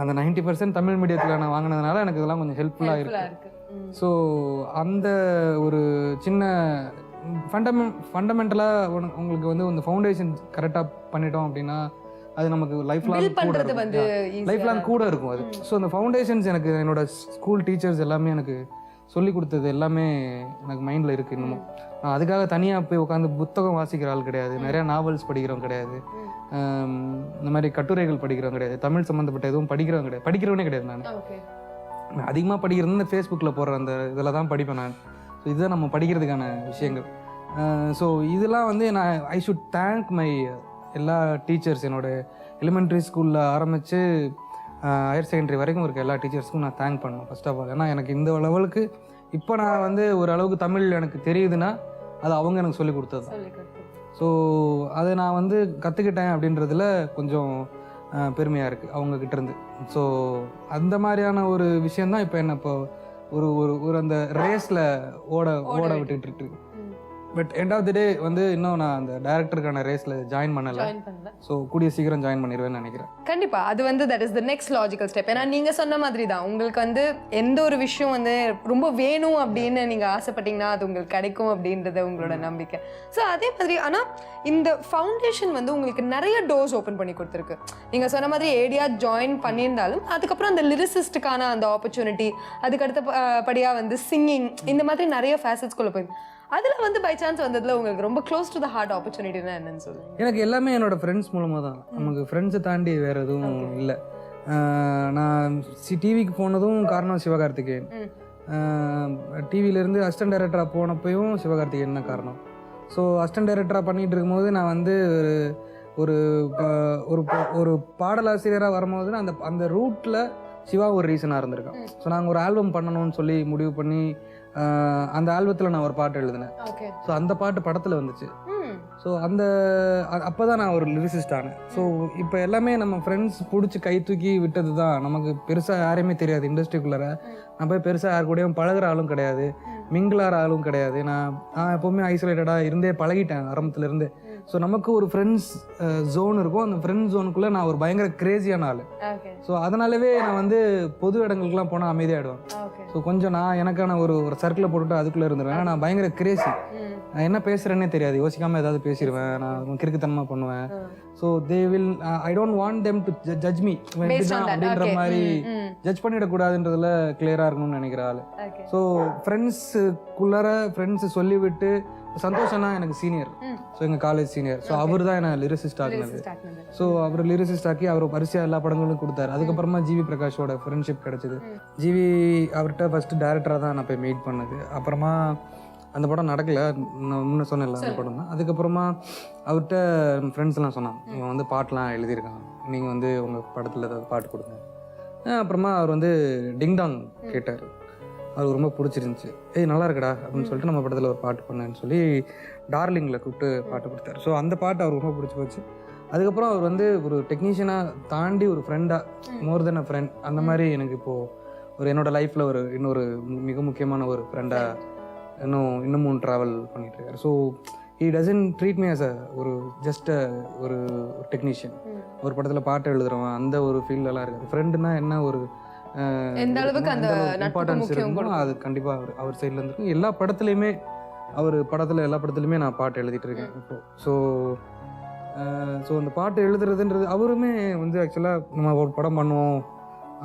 அந்த 90% தமிழ் மீடியத்தில் நான் வாங்கினதுனால எனக்கு இதெல்லாம் கொஞ்சம் ஹெல்ப்ஃபுல்லாக இருக்குது. ஸோ அந்த ஒரு சின்ன ஃபண்டமெண்டலாக உங்களுக்கு வந்து இந்த ஃபவுண்டேஷன் கரெக்டாக பண்ணிட்டோம் அப்படின்னா அது நமக்கு லைஃப் லாங் கூட இருக்கும் அது. ஸோ அந்த ஃபவுண்டேஷன்ஸ் எனக்கு என்னோட ஸ்கூல் டீச்சர்ஸ் எல்லாமே எனக்கு சொல்லி கொடுத்தது எல்லாமே எனக்கு மைண்டில் இருக்குது இன்னமும். நான் அதுக்காக தனியாக போய் உட்காந்து புத்தகம் வாசிக்கிற ஆள் கிடையாது, நிறையா நாவல்ஸ் படிக்கிறவங்க கிடையாது, இந்த மாதிரி கட்டுரைகள் படிக்கிறவங்க கிடையாது, தமிழ் சம்மந்தப்பட்ட எதுவும் படிக்கிறவனே கிடையாது. நான் அதிகமாக படிக்கிறது இந்த ஃபேஸ்புக்கில் போடுற அந்த இதில் தான் படிப்பேன் நான். ஸோ இதுதான் நம்ம படிக்கிறதுக்கான விஷயங்கள். ஸோ இதெல்லாம் வந்து ஐ ஷுட் தேங்க் மை எல்லா டீச்சர்ஸ். என்னோடய எலிமெண்ட்ரி ஸ்கூலில் ஆரம்பித்து ஹையர் செகண்டரி வரைக்கும் இருக்க எல்லா டீச்சர்ஸ்க்கும் நான் தேங்க் பண்ணேன் ஃபர்ஸ்ட் ஆஃப் ஆல். ஏன்னா எனக்கு இந்த லெவலுக்கு இப்போ நான் வந்து ஒரு அளவுக்கு தமிழ் எனக்கு தெரியுதுன்னா அது அவங்க எனக்கு சொல்லி கொடுத்தது. ஸோ அதை நான் வந்து கற்றுக்கிட்டேன் அப்படின்றதுல கொஞ்சம் பெருமையாக இருக்குது அவங்கக்கிட்ட இருந்து. ஸோ அந்த மாதிரியான ஒரு விஷயந்தான் இப்போ என்ன இப்போ ஒரு ஒரு அந்த ரேஸில் ஓட விட்டுட்டு இருக்கு. பட் எண்ட் ஆஃப் தி டே வந்து இன்னும் நான் அந்த டைரக்டருக்கான ரேஸில் ஜாயின் பண்ணலை. ஸோ கூடிய சீக்கிரம் ஜாயின் பண்ணிடுவேன்னு நினைக்கிறேன். கண்டிப்பாக அது வந்து that is the next logical step. ஏன்னா நீங்கள் சொன்ன மாதிரி தான் உங்களுக்கு வந்து எந்த ஒரு விஷயம் வந்து ரொம்ப வேணும் அப்படின்னு நீங்கள் ஆசைப்பட்டீங்கன்னா அது உங்களுக்கு கிடைக்கும் அப்படின்றத உங்களோட நம்பிக்கை. ஸோ அதே மாதிரி ஆனால் இந்த ஃபவுண்டேஷன் வந்து உங்களுக்கு நிறைய டோர்ஸ் ஓப்பன் பண்ணி கொடுத்துருக்கு. நீங்கள் சொன்ன மாதிரி ஏடியா ஜாயின் பண்ணியிருந்தாலும் அதுக்கப்புறம் அந்த லிரிசிஸ்டுக்கான அந்த ஆப்பர்ச்சுனிட்டி, அதுக்கடுத்த படியாக வந்து சிங்கிங், இந்த மாதிரி நிறைய ஃபேசட்ஸ்குள்ளே போயிருக்கு. அதில் வந்து பை சான்ஸ் வந்ததில் உங்களுக்கு ரொம்ப க்ளோஸ் டு த ஹார்ட் ஆப்பர்ச்சுனிட்டினா என்னன்னு சொல்லுங்கள். எனக்கு எல்லாமே என்னோடய ஃப்ரெண்ட்ஸ் மூலமாக தான். நமக்கு ஃப்ரெண்ட்ஸை தாண்டி வேறு எதுவும் இல்லை. நான் டிவிக்கு போனதும் காரணம் சிவகார்த்திகேயன். டிவியிலேருந்து அசிஸ்டன்ட் டைரக்டராக போனப்பையும் சிவகார்த்திகேயன் தான் காரணம். ஸோ அசிஸ்டன்ட் டைரக்டராக பண்ணிகிட்டு இருக்கும்போது நான் வந்து ஒரு ஒரு பாடலாசிரியராக வரும்போது அந்த ரூட்டில் சிவா ஒரு ரீசனாக இருந்திருக்கேன். ஸோ நாங்கள் ஒரு ஆல்பம் பண்ணணும்னு சொல்லி முடிவு பண்ணி அந்த ஆல்பத்தில் நான் ஒரு பாட்டு எழுதினேன். ஸோ அந்த பாட்டு படத்தில் வந்துச்சு. ஸோ அப்போ தான் நான் ஒரு லிரிசிஸ்ட் ஆனேன். ஸோ இப்போ எல்லாமே நம்ம ஃப்ரெண்ட்ஸ் பிடிச்சி கை தூக்கி விட்டது தான். நமக்கு பெருசாக யாரையுமே தெரியாது இண்டஸ்ட்ரிக்குள்ளார. நான் போய் பெருசாக யார் கூடயும் பழகிற ஆளும் கிடையாது, மிங்கிளார ஆளும் கிடையாது. நான் எப்போவுமே ஐசோலேட்டடாக இருந்தே பழகிட்டேன் ஆரம்பத்துலேருந்து. ஸோ நமக்கு ஒரு ஃப்ரெண்ட்ஸ் ஜோன் இருக்கும். அந்த ஃப்ரெண்ட்ஸ் ஜோனுக்குள்ளே நான் ஒரு பயங்கர கிரேசியான ஆள். ஸோ அதனாலவே நான் வந்து பொது இடங்களுக்குலாம் போனால் அமைதியாகிடுவேன். ஸோ கொஞ்சம் நான் எனக்கான ஒரு சர்க்கிளை போட்டுட்டு அதுக்குள்ளே இருந்துருவேன். நான் பயங்கர கிரேசி, நான் என்ன பேசுகிறேன்னே தெரியாது, யோசிக்காமல் ஏதாவது பேசிடுவேன், நான் கிறுக்குத்தனமாக பண்ணுவேன். So they will I don't want them to judge me அப்படின்ற மாதிரி ஜட்ஜ் பண்ணிடக்கூடாதுன்றதுல கிளியராக இருக்கணும்னு நினைக்கிற ஆள். ஸோ ஃப்ரெண்ட்ஸுக்குள்ளார ஃப்ரெண்ட்ஸு சொல்லிவிட்டு சந்தோஷ் அண்ணா எனக்கு சீனியர். ஸோ எங்கள் காலேஜ் சீனியர். ஸோ அவர் தான் என்ன லிரிசிஸ்ட் ஆகினது. ஸோ அவர் லிரிசிஸ்ட் ஆக்கி அவர் வரிசையாக எல்லா படங்களும் கொடுத்தாரு. அதுக்கப்புறமா ஜிவி பிரகாஷோட ஃப்ரெண்ட்ஷிப் கிடச்சிது. ஜிவி அவர்கிட்ட ஃபஸ்ட்டு டேரக்டராக தான் நான் போய் மீட் பண்ணது. அப்புறமா அந்த படம் நடக்கலை, நான் முன்ன சொன்னேன்ல அந்த படம் தான். அதுக்கப்புறமா அவர்கிட்ட ஃப்ரெண்ட்ஸ்லாம் சொன்னான், இவன் வந்து பாட்டெலாம் எழுதியிருக்கான், நீங்கள் வந்து உங்கள் படத்தில் ஏதாவது பாட்டு கொடுங்க. அப்புறமா அவர் வந்து டிங்டாங் கேட்டார். அது ரொம்ப பிடிச்சிருந்துச்சி. நல்லா இருக்குடா அப்படின்னு சொல்லிட்டு நம்ம படத்தில் ஒரு பாட்டு பண்ணேன்னு சொல்லி டார்லிங்கில் கூப்பிட்டு பாட்டு கொடுத்தாரு. ஸோ அந்த பாட்டு அவர் ரொம்ப பிடிச்சி போச்சு. அதுக்கப்புறம் அவர் வந்து ஒரு டெக்னீஷியனாக தாண்டி ஒரு ஃப்ரெண்டாக, மோர் தென் அ ஃப்ரெண்ட், அந்த மாதிரி எனக்கு இப்போது ஒரு என்னோடய லைஃப்பில் ஒரு இன்னொரு மிக முக்கியமான ஒரு ஃப்ரெண்டாக இன்னமும் ட்ராவல் பண்ணிகிட்ருக்காரு. So he doesn't treat me as ஒரு ஜஸ்ட் ஒரு டெக்னீஷியன். ஒரு படத்தில் பாட்டு எழுதுறவன் அந்த ஒரு ஃபீல்டெல்லாம் இருக்குது. ஃப்ரெண்டுனா என்ன ஒரு எந்த அளவுக்கு அந்த இம்பார்ட்டன்ஸ் இருக்குமோ அது கண்டிப்பாக அவர் சைடில் இருந்துருக்கும். எல்லா படத்துலையுமே எல்லா படத்துலையுமே நான் பாட்டு எழுதிட்டு இருக்கேன் இப்போ. ஸோ அந்த பாட்டு எழுதுறதுன்றது அவருமே வந்து ஆக்சுவலாக நம்ம ஒரு படம் பண்ணுவோம்,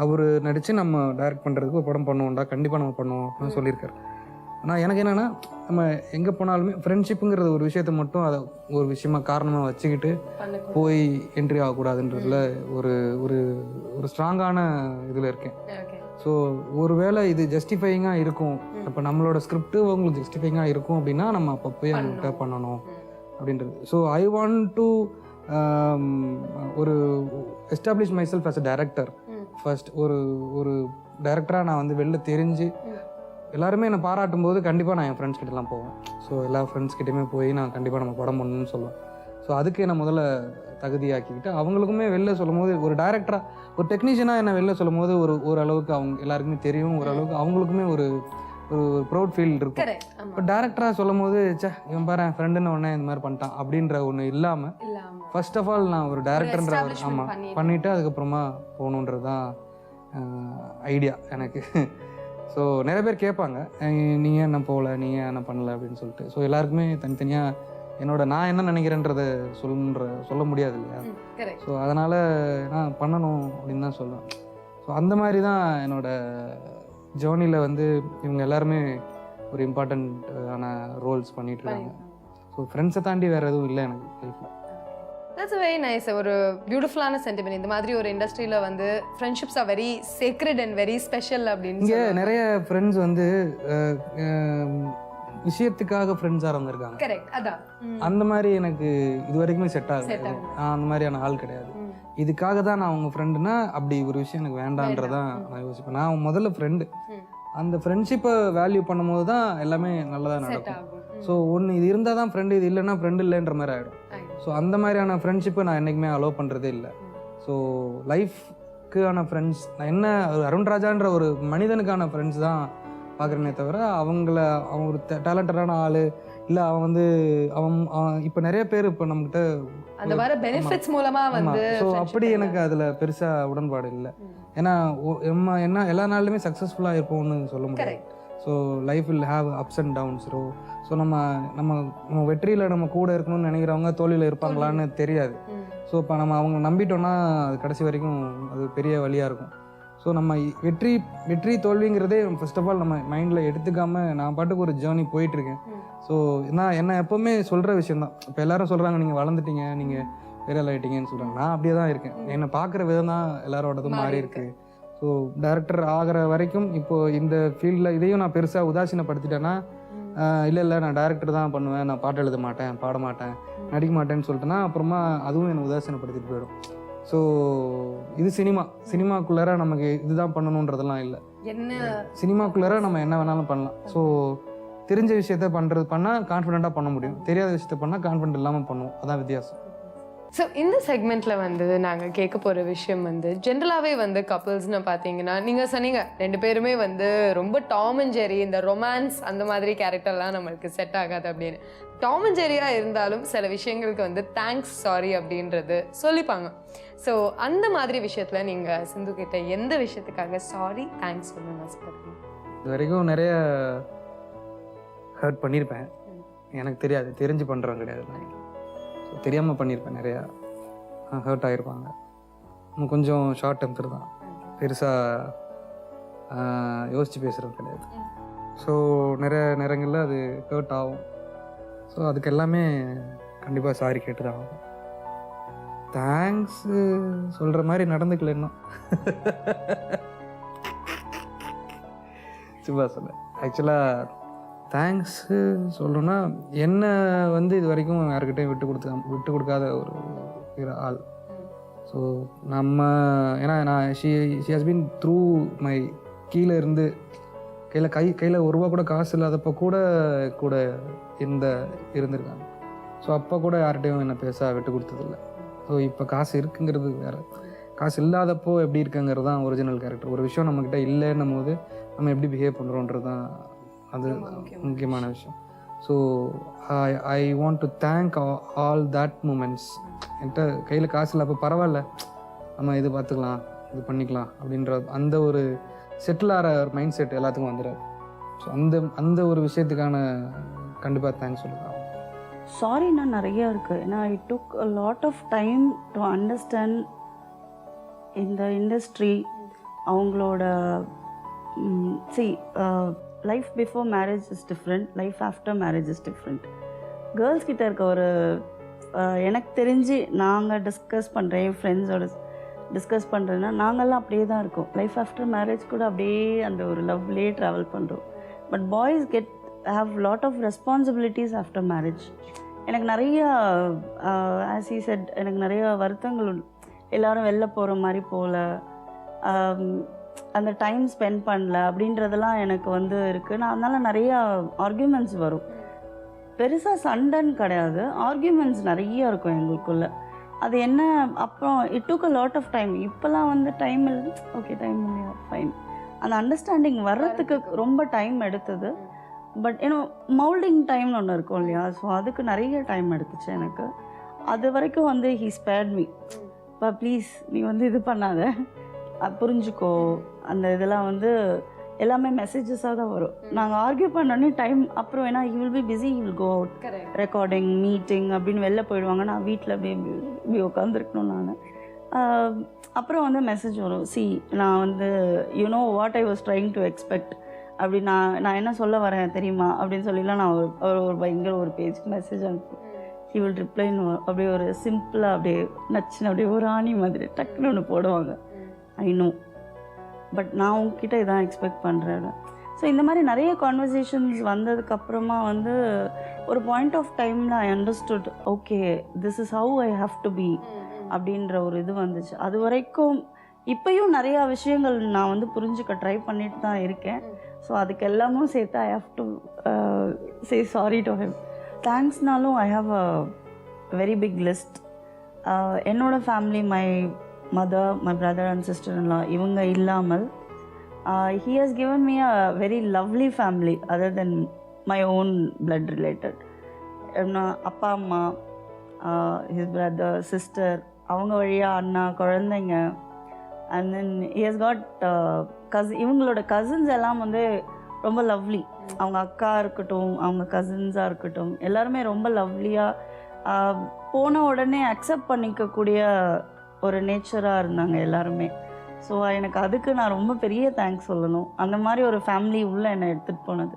அவர் நடித்து நம்ம டைரக்ட் பண்ணுறதுக்கு ஒரு படம் பண்ணுவோம்டா, கண்டிப்பாக நம்ம பண்ணுவோம் அப்படின்னு சொல்லியிருக்காரு. ஆனால் எனக்கு என்னென்னா, நம்ம எங்கே போனாலுமே ஃப்ரெண்ட்ஷிப்புங்கிறது ஒரு விஷயத்த மட்டும் அதை ஒரு விஷயமா காரணமாக வச்சுக்கிட்டு போய் என்ட்ரி ஆகக்கூடாதுன்றதுல ஒரு ஒரு ஒரு ஸ்ட்ராங்கான இதில் இருக்கேன். ஸோ ஒரு வேளை இது ஜஸ்டிஃபைங்காக இருக்கும், இப்போ நம்மளோட ஸ்கிரிப்டு உங்களுக்கு ஜஸ்டிஃபைங்காக இருக்கும் அப்படின்னா நம்ம அப்போ போய் அவங்கள்ட்ட பண்ணணும் அப்படின்றது. ஸோ ஐ வாண்ட் டு ஒரு establish my self as a director first. ஒரு டைரக்டராக நான் வந்து வெளில தெரிஞ்சு எல்லாருமே என்னை பாராட்டும் போது கண்டிப்பாக நான் என் ஃப்ரெண்ட்ஸ் கிட்டலாம் போவேன். ஸோ எல்லா ஃப்ரெண்ட்ஸ் கிட்டேயுமே போய் நான் கண்டிப்பாக நம்ம படம் பண்ணணும்னு சொல்லுவேன். ஸோ அதுக்கு நான் முதல்ல தகுதியாக்கிக்கிட்டு அவங்களுக்குமே வெளில சொல்லும் போது, ஒரு டைரக்டராக ஒரு டெக்னீஷியனாக என்ன வெளில சொல்லும் போது ஓரளவுக்கு அவங்க எல்லாருக்குமே தெரியும், ஓரளவுக்கு அவங்களுக்குமே ஒரு ஒரு ப்ரௌட் ஃபீல் இருக்கும். இப்போ டேரக்டராக சொல்லும் போது இவன் பாரு என் ஃப்ரெண்டுன்னு உடனே இந்த மாதிரி பண்ணிட்டான் அப்படின்ற ஒன்று இல்லாமல் ஃபர்ஸ்ட் ஆஃப் ஆல் நான் ஒரு டேரக்டர்ன்ற ஆமாம் பண்ணிவிட்டு அதுக்கப்புறமா போகணுன்றது தான் ஐடியா எனக்கு. ஸோ நிறைய பேர் கேட்பாங்க, நீங்கள் என்ன போகல, நீங்கள் என்ன பண்ணல அப்படின்னு சொல்லிட்டு. ஸோ எல்லாருக்குமே தனித்தனியாக நான் என்ன நினைக்கிறேன்றதை சொல்ல முடியாது இல்லையா. ஸோ அதனால் நான் பண்ணணும் அப்படின்னு தான் சொல்லுவேன். ஸோ அந்த மாதிரி தான் என்னோடய ஜேர்னியில் வந்து இவங்க எல்லாருமே ஒரு இம்பார்ட்டண்ட்டான ரோல்ஸ் பண்ணிகிட்ருக்காங்க. ஸோ ஃப்ரெண்ட்ஸை தாண்டி வேறு எதுவும் இல்லை எனக்கு லைஃப்பில். That's very nice. ஒரு பியூட்டிஃபுல்லான சென்டிமெண்ட். இந்த மாதிரி ஒரு இண்டஸ்ட்ரியில் வந்து friendships are very sacred and very special அப்படின்னு. இங்கே நிறைய ஃப்ரெண்ட்ஸ் வந்து விஷயத்துக்காக ஃப்ரெண்ட்ஸாக இருந்திருக்காங்க. கரெக்ட். அதான் அந்த மாதிரி எனக்கு இது வரைக்குமே செட் ஆகுது. அந்த மாதிரியான ஆள் கிடையாது. இதுக்காக தான் நான் அவங்க ஃப்ரெண்டுனா அப்படி ஒரு விஷயம் எனக்கு வேண்டான்றதான் நான் யோசிப்பேன். நான் முதல்ல ஃப்ரெண்டு, அந்த ஃப்ரெண்ட்ஷிப்பை வேல்யூ பண்ணும்போது தான் எல்லாமே நல்லதாக நடக்கும். ஸோ ஒன்று இது இருந்தால் தான் ஃப்ரெண்டு, இது இல்லைன்னா ஃப்ரெண்டு இல்லைன்ற மாதிரி ஆகிடும். ஸோ அந்த மாதிரியான ஃப்ரெண்ட்ஷிப்பை நான் என்றைக்குமே அலோவ் பண்ணுறதே இல்லை. ஸோ லைஃப்க்கான ஃப்ரெண்ட்ஸ் நான் என்ன அருண்ராஜான்ற ஒரு மனிதனுக்கான ஃப்ரெண்ட்ஸ் தான் பார்க்குறேனே தவிர அவன் ஒரு டேலண்டடான ஆள் இல்லை, அவன் இப்போ நிறைய பேர் இப்போ நம்மகிட்ட அந்த வர பெனிஃபிட்ஸ் மூலமா வந்து. ஸோ அப்படி எனக்கு அதில் பெருசாக உடன்பாடு இல்லை. ஏன்னா என்ன எல்லா நாளுமே சக்ஸஸ்ஃபுல்லாக இருப்போம்னு சொல்ல முடியாது. So life will have ups and downs. So நம்ம வெற்றியில் நம்ம கூட இருக்கணும்னு நினைக்கிறவங்க தோல்வியில் இருப்பாங்களான்னு தெரியாது. ஸோ இப்போ அவங்க நம்பிட்டோன்னா அது கடைசி வரைக்கும் அது பெரிய வழியாக இருக்கும். ஸோ நம்ம வெற்றி தோல்விங்கிறதே ஃபர்ஸ்ட் ஆஃப் ஆல் நம்ம மைண்டில் எடுத்துக்காமல் நான் பாட்டுக்கு ஒரு ஜேர்னி போயிட்டுருக்கேன். ஸோ நான் என்ன எப்போவுமே சொல்கிற விஷயந்தான். இப்போ எல்லாரும் சொல்கிறாங்க நீங்கள் வளர்ந்துட்டீங்க, நீங்கள் பெரிய ஆகிட்டீங்கன்னு சொல்கிறாங்க. நான் அப்படியே தான் இருக்கேன். என்னை பார்க்குற விதம் தான் எல்லாரோடதும் மாறி இருக்கு. ஸோ டைரக்டர் ஆகிற வரைக்கும் இப்போது இந்த ஃபீல்டில் இதையும் நான் பெருசாக உதாசீனப்படுத்திட்டேன்னா, இல்லை நான் டைரக்டர் தான் பண்ணுவேன், நான் பாட்டு எழுத மாட்டேன், பாட மாட்டேன், நடிக்க மாட்டேன்னு சொல்லிட்டேன்னா அப்புறமா அதுவும் என்னை உதாசீனப்படுத்திட்டு போயிடும். ஸோ இது சினிமாக்குள்ளார நமக்கு இதுதான் பண்ணணுன்றதெல்லாம் இல்லை. சினிமாக்குள்ளார நம்ம என்ன வேணாலும் பண்ணலாம். ஸோ தெரிஞ்ச விஷயத்த பண்ணால் கான்ஃபிடென்ட்டாக பண்ண முடியும், தெரியாத விஷயத்த பண்ணால் கான்ஃபிடென்ட் இல்லாமல் பண்ணுவோம். அதான் வித்தியாசம். ஸோ இந்த செக்மெண்ட்டில் வந்து நாங்கள் கேட்க போகிற விஷயம் வந்து ஜென்ரலாகவே வந்து கப்புள்ஸ்னு பார்த்தீங்கன்னா, நீங்கள் சொன்னீங்க 2 பேருமே வந்து ரொம்ப டாம் அண்ட் ஜெரி, இந்த ரொமான்ஸ் அந்த மாதிரி கேரக்டர்லாம் நம்மளுக்கு செட் ஆகாது அப்படின்னு. டாம் அண்ட் ஜெரியாக இருந்தாலும் சில விஷயங்களுக்கு வந்து தேங்க்ஸ் சாரி அப்படின்றது சொல்லிப்பாங்க. ஸோ அந்த மாதிரி விஷயத்தில் நீங்கள் சிந்து கிட்ட எந்த விஷயத்துக்காக சாரி தேங்க்ஸ் சொல்லணும்னு ஆசைப்படுறீங்க? இது வரைக்கும் நிறைய ஹர்ட் பண்ணியிருப்பேன், எனக்கு தெரியாது, தெரிஞ்சு பண்ணுறவங்க கிடையாது. ஸோ தெரியாமல் பண்ணியிருப்பேன், நிறையா ஹர்ட் ஆகிருப்பாங்க. இன்னும் கொஞ்சம் ஷார்ட் டெம்பர் தான், பெருசாக யோசித்து பேசுகிறது கிடையாது. ஸோ நிறைய நேரங்களில் அது ஹர்ட் ஆகும். ஸோ அதுக்கு எல்லாமே கண்டிப்பாக சாரி கேட்டு தான் ஆகும். தேங்க்ஸு சொல்கிற மாதிரி நடந்துக்கல இன்னும். சும்மா சொல்ல. ஆக்சுவலாக தேங்க்ஸு சொல்லணுன்னா என்னை வந்து இது வரைக்கும் யாருக்கிட்டையும் விட்டு கொடுக்காத ஒரு ஆள். ஸோ நம்ம ஏன்னா நான் she has been through my கீழே இருந்து கையில் ஒரு ரூபா கூட காசு இல்லாதப்போ கூட இருந்திருக்காங்க. ஸோ அப்போ கூட யார்கிட்டையும் என்னை விட்டு கொடுத்ததில்லை. ஸோ இப்போ காசு இருக்குங்கிறது வேறு, காசு இல்லாதப்போ எப்படி இருக்குங்கிறது தான் ஒரிஜினல் கேரக்டர். ஒரு விஷயம் நம்மக்கிட்ட இல்லைன்னும் போது நம்ம எப்படி பிஹேவ் பண்ணுறோன்றது தான் அது முக்கியமான விஷயம். So I want to thank all that moments. என்கிட்ட கையில் காசு இல்லை, அப்போ பரவாயில்ல நம்ம இது பார்த்துக்கலாம், இது பண்ணிக்கலாம் அப்படின்ற அந்த ஒரு செட்டில் ஆகிற ஒரு மைண்ட் செட் எல்லாத்துக்கும் வந்துடாது. ஸோ அந்த ஒரு விஷயத்துக்கான கண்டிப்பாக தேங்க்ஸ் சொல்லுங்கள். சாரின்னா நிறைய இருக்குது. ஏன்னா I took a lot of time to understand இந்த இண்டஸ்ட்ரி, அவங்களோட life before marriage is different, life after marriage is different. Girls கிட்ட இருக்க ஒரு எனக்கு தெரிஞ்சு நாங்கள் டிஸ்கஸ் பண்ணுறேன், என் ஃப்ரெண்ட்ஸோட டிஸ்கஸ் பண்ணுறேன்னா நாங்கள்லாம் அப்படியே தான் இருக்கோம். லைஃப் ஆஃப்டர் மேரேஜ் கூட அப்படியே அந்த ஒரு லவ்லேயே ட்ராவல் பண்ணுறோம். But boys have lot of responsibilities after marriage. எனக்கு நிறைய ஆஸ் ஈ செட் எனக்கு நிறைய வருத்தங்கள், எல்லோரும் வெளில போகிற மாதிரி போகல, அந்த டைம் ஸ்பெண்ட் பண்ணல அப்படின்றதெல்லாம் எனக்கு வந்து இருக்குது. நான் அதனால் நிறையா ஆர்கியூமெண்ட்ஸ் வரும். பெருசாக சண்டைன்னு கிடையாது, ஆர்கியூமெண்ட்ஸ் நிறைய இருக்கும் எங்களுக்குள்ளே. அது என்ன அப்புறம் it took a lot of time. இப்போல்லாம் வந்து டைம் இல்லை, ஓகே டைம் இல்லையா ஃபைன், அந்த அண்டர்ஸ்டாண்டிங் வர்றதுக்கு ரொம்ப டைம் எடுத்தது. பட் ஏன்னா மவுல்டிங் டைம்னு ஒன்று இருக்கும் இல்லையா, ஸோ அதுக்கு நிறைய டைம் எடுத்துச்சு எனக்கு. அது வரைக்கும் வந்து ஹீ ஸ்பேர்ட் மீ, இப்போ ப்ளீஸ் நீ வந்து இது பண்ணாத, புரிஞ்சுக்கோ. அந்த இதெல்லாம் வந்து எல்லாமே மெசேஜஸாக தான் வரும். நாங்கள் ஆர்கியூ பண்ணோன்னே டைம் அப்புறம் ஏன்னா he will be busy, he will go out recording meeting அப்படின்னு வெளில போயிடுவாங்க. நான் வீட்டில் அப்படியே உட்காந்துருக்கணும். நான் அப்புறம் வந்து மெசேஜ் வரும், சி நான் வந்து you know what I was trying to expect அப்படி நான் என்ன சொல்ல வரேன் தெரியுமா அப்படின்னு சொல்லிலாம் நான் ஒரு பயங்கர ஒரு பேஜ்க்கு மெசேஜ் அனுப்புவேன். ஹி வில் ரிப்ளைன்னு அப்படியே ஒரு சிம்பிளாக அப்படியே நச்சுன்னு அப்படியே ஒரு ஆணி மாதிரி டக்குன்னு ஒன்று போடுவாங்க. ஐ நோ, பட் நான் உங்ககிட்ட இதான் எக்ஸ்பெக்ட் பண்ணுறேன். ஸோ இந்த மாதிரி நிறைய கான்வர்சேஷன்ஸ் வந்ததுக்கப்புறமா வந்து ஒரு பாயிண்ட் ஆஃப் டைமில் I understood, okay this is how I have to be அப்படின்ற ஒரு இது வந்துச்சு. அது வரைக்கும் இப்போயும் நிறையா விஷயங்கள் நான் வந்து புரிஞ்சுக்க ட்ரை பண்ணிட்டு தான் இருக்கேன். ஸோ அதுக்கு எல்லாமும் சேர்த்து I have to say sorry to him. தேங்க்ஸ்னாலும் I have a very big list. என்னோடய family, my mother, my brother and sister-in-law, இவங்க இல்லாமல் he has given me a very lovely family other than my own blood related. அப்பா அம்மா, his brother, sister, அவங்க வழியா அண்ணா, குழந்தைங்க, and then he has got இவங்களோட cousins எல்லாம் வந்து ரொம்ப லவ்லி. அவங்க அக்கா இருக்கட்டும், அவங்க கசின்ஸாக இருக்கட்டும், எல்லாருமே ரொம்ப லவ்லியாக போன உடனே அக்செப்ட் பண்ணிக்கக்கூடிய ஒரு நேச்சராக இருந்தாங்க எல்லாருமே. ஸோ எனக்கு அதுக்கு நான் ரொம்ப பெரிய தேங்க்ஸ் சொல்லணும், அந்த மாதிரி ஒரு ஃபேமிலி உள்ளே என்னை எடுத்துகிட்டு போனது.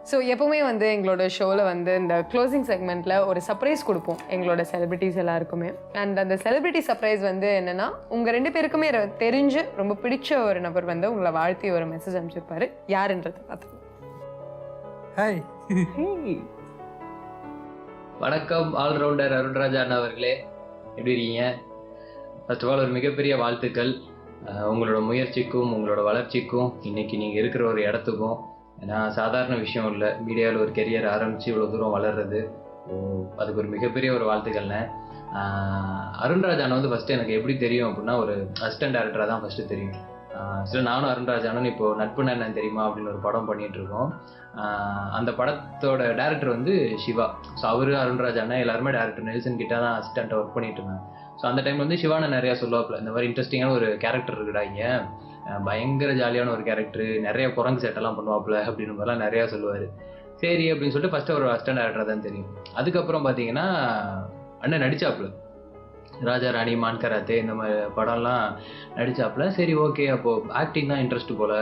ஸோ எப்போவுமே வந்து எங்களோட ஷோவில் வந்து இந்த க்ளோசிங் செக்மெண்ட்டில் ஒரு சர்ப்ரைஸ் கொடுப்போம் எங்களோட செலிபிரிட்டிஸ் எல்லாருக்குமே. அண்ட் அந்த செலிபிரிட்டி சர்ப்ரைஸ் வந்து என்னென்னா, உங்கள் 2 பேருக்குமே தெரிஞ்சு ரொம்ப பிடிச்ச ஒரு நபர் வந்து உங்களை வாழ்த்தி ஒரு மெசேஜ் அனுப்பிச்சிருப்பாரு. யாருன்றதை பார்த்துக்கோங்க. ஹாய். வணக்கம் ஆல்ரவுண்டர் அருண்ராஜா அண்ணா அவர்களே, எப்படி இருக்கீங்க? ஃபர்ஸ்ட் ஆஃப் ஆல் ஒரு மிகப்பெரிய வாழ்த்துக்கள் உங்களோட முயற்சிக்கும் உங்களோட வளர்ச்சிக்கும், இன்றைக்கி நீங்கள் இருக்கிற ஒரு இடத்துக்கும். ஏன்னா சாதாரண விஷயம் இல்லை, மீடியாவில் ஒரு கெரியர் ஆரம்பித்து இவ்வளோ தூரம் வளர்றது. அதுக்கு ஒரு மிகப்பெரிய ஒரு வாழ்த்துக்கள்ண்ணே. அருண்ராஜான் வந்து ஃபஸ்ட்டு எனக்கு எப்படி தெரியும் அப்படின்னா, ஒரு அசிஸ்டன்ட் டேரக்டராக தான் ஃபஸ்ட்டு தெரியும். ஆக்சுவலாக நானும் அருண்ராஜானும் இப்போது நட்புனா என்ன தெரியுமா அப்படின்னு ஒரு படம் பண்ணிகிட்ருக்கோம். அந்த படத்தோட டேரக்டர் வந்து சிவா. ஸோ அவரு அருண்ராஜானா எல்லாருமே டேரக்டர் நெல்சன் கிட்ட தான் அசிஸ்டண்ட்டாக ஒர்க் பண்ணிட்டு இருந்தேன். ஸோ அந்த டைம் வந்து சிவானை நிறையா சொல்லுவாப்பில், இந்த மாதிரி இன்ட்ரெஸ்டிங்கான ஒரு கேரக்டர் இருக்குடா இங்கே, பயங்கர ஜாலியான ஒரு கேரக்டர், நிறைய குரங்கு செட்டெல்லாம் பண்ணுவாப்புல அப்படின்னு மாதிரிலாம் நிறையா சொல்லுவார். சரி அப்படின்னு சொல்லிட்டு ஃபஸ்ட்டு ஒரு அசிஸ்டன்ட் டேரக்டராக தான் தெரியும். அதுக்கப்புறம் பார்த்தீங்கன்னா அண்ணன் நடிச்சாப்புல, ராஜா ராணி, மான்கராத்தே, இந்த மாதிரி படம்லாம் நடிச்சாப்புல. சரி ஓகே, அப்போது ஆக்டிங் தான் இன்ட்ரெஸ்ட் போல்,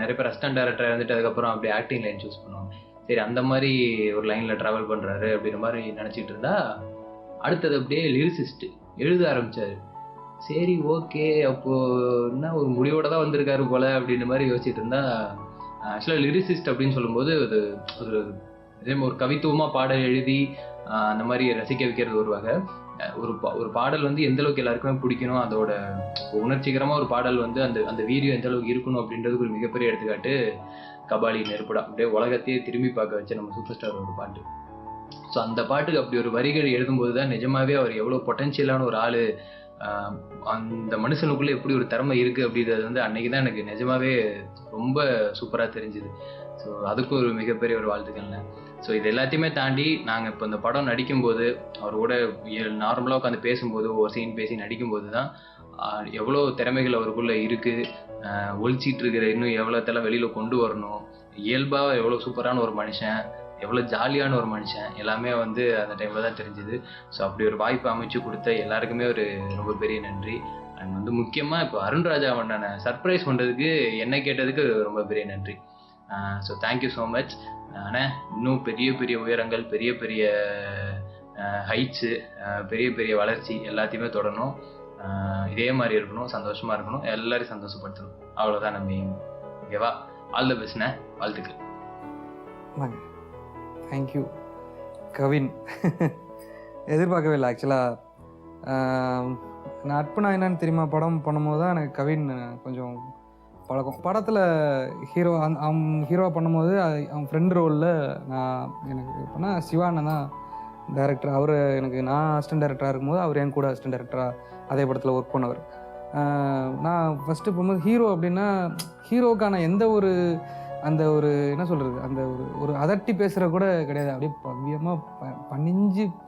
நிறைய பேர் அசிஸ்டன்ட் டேரக்டர் இருந்துட்டு அதுக்கப்புறம் அப்படி ஆக்டிங் லைன் சூஸ் பண்ணுவோம். சரி அந்த மாதிரி ஒரு லைனில் ட்ராவல் பண்ணுறாரு அப்படின்ற மாதிரி நினச்சிட்டு இருந்தா அடுத்தது அப்படியே லிரிசிஸ்ட் எழுத ஆரம்பித்தார். சரி ஓகே, அப்போது என்ன ஒரு முடிவோட தான் வந்திருக்காரு போல் அப்படின்ற மாதிரி யோசிச்சுட்டு இருந்தா ஆக்சுவலாக லிரிசிஸ்ட் அப்படின்னு சொல்லும்போது அது ஒரு இதே ஒரு கவித்துவமாக பாடல் எழுதி அந்த மாதிரி ரசிக்க வைக்கிறது ஒரு வகை. ஒரு பாடல் வந்து எந்த அளவுக்கு எல்லாருக்குமே பிடிக்கணும், அதோட உணர்ச்சிகரமாக ஒரு பாடல் வந்து அந்த வீடியோ எந்த அளவுக்கு இருக்கணும் அப்படின்றதுக்கு ஒரு மிகப்பெரிய எடுத்துக்காட்டு கபாலி நெருப்புடா. அப்படியே உலகத்தையே திரும்பி பார்க்க வச்ச நம்ம சூப்பர் ஸ்டார் ஒரு பாட்டு. ஸோ அந்த பாட்டுக்கு அப்படி ஒரு வரிகள் எழுதும்போது தான் நிஜமாவே அவர் எவ்வளோ பொட்டன்ஷியலான ஒரு ஆள், அந்த மனுஷனுக்குள்ளே எப்படி ஒரு திறமை இருக்குது அப்படின்றது வந்து அன்னைக்கு தான் எனக்கு நிஜமாவே ரொம்ப சூப்பராக தெரிஞ்சுது. ஸோ அதுக்கும் ஒரு மிகப்பெரிய ஒரு வாழ்த்துக்கள்ங்க. ஸோ இது எல்லாத்தையுமே தாண்டி நாங்கள் இப்போ இந்த படம் நடிக்கும்போது அவர் கூட நார்மலாக உட்காந்து பேசும்போது ஒரு சீன் பேசி நடிக்கும்போது தான் எவ்வளோ திறமைகள் அவருக்குள்ளே இருக்குது, ஒழிச்சிட்டு இருக்கிற இன்னும் எவ்வளோத்தெல்லாம் வெளியில் கொண்டு வரணும், இயல்பாக எவ்வளோ சூப்பரான ஒரு மனுஷன், எவ்வளோ ஜாலியான ஒரு மனுஷன் எல்லாமே வந்து அந்த டைமில் தான் தெரிஞ்சுது. ஸோ அப்படி ஒரு வாய்ப்பு அமைச்சு கொடுத்த எல்லாருக்குமே ஒரு ரொம்ப பெரிய நன்றி. அண்ட் வந்து முக்கியமாக இப்போ அருண்ராஜா அவனை சர்ப்ரைஸ் பண்ணுறதுக்கு என்னை கேட்டதுக்கு ரொம்ப பெரிய நன்றி. So thank you so much. ஆனால் இன்னும் பெரிய பெரிய உயரங்கள், பெரிய பெரிய ஹைட்ஸு, பெரிய பெரிய வளர்ச்சி எல்லாத்தையுமே தொடரணும். இதே மாதிரி இருக்கணும், சந்தோஷமாக இருக்கணும், எல்லாரையும் சந்தோஷப்படுத்தணும். அவ்வளோதான் நம்ம ஓகேவா? ஆல் த பெஸ்ட்ண்ணே, வாழ்த்துக்கள். தேங்க்யூ கவின். எதிர்பார்க்கவே இல்லை ஆக்சுவலாக. நட்புனா என்னன்னு தெரியுமா படம் பண்ணும்போது தான் எனக்கு கவின் கொஞ்சம் பழக்கம். படத்தில் அவன் ஹீரோவாக பண்ணும்போது அவன் ஃப்ரெண்ட் ரோலில் எனக்கு எப்படின்னா சிவானன் தான் டைரக்டர். அவர் எனக்கு நான் அசிஸ்டன்ட் டைரக்டராக இருக்கும்போது அவர் என் கூட அசிஸ்டன்ட் டைரக்டராக அதே படத்தில் ஒர்க் பண்ணவர். நான் ஃபஸ்ட்டு போகும்போது ஹீரோ அப்படின்னா ஹீரோக்கான எந்த ஒரு அந்த ஒரு என்ன சொல்கிறது, அந்த ஒரு அதட்டி பேசுகிற கூட கிடையாது. அப்படியே பவ்யமாக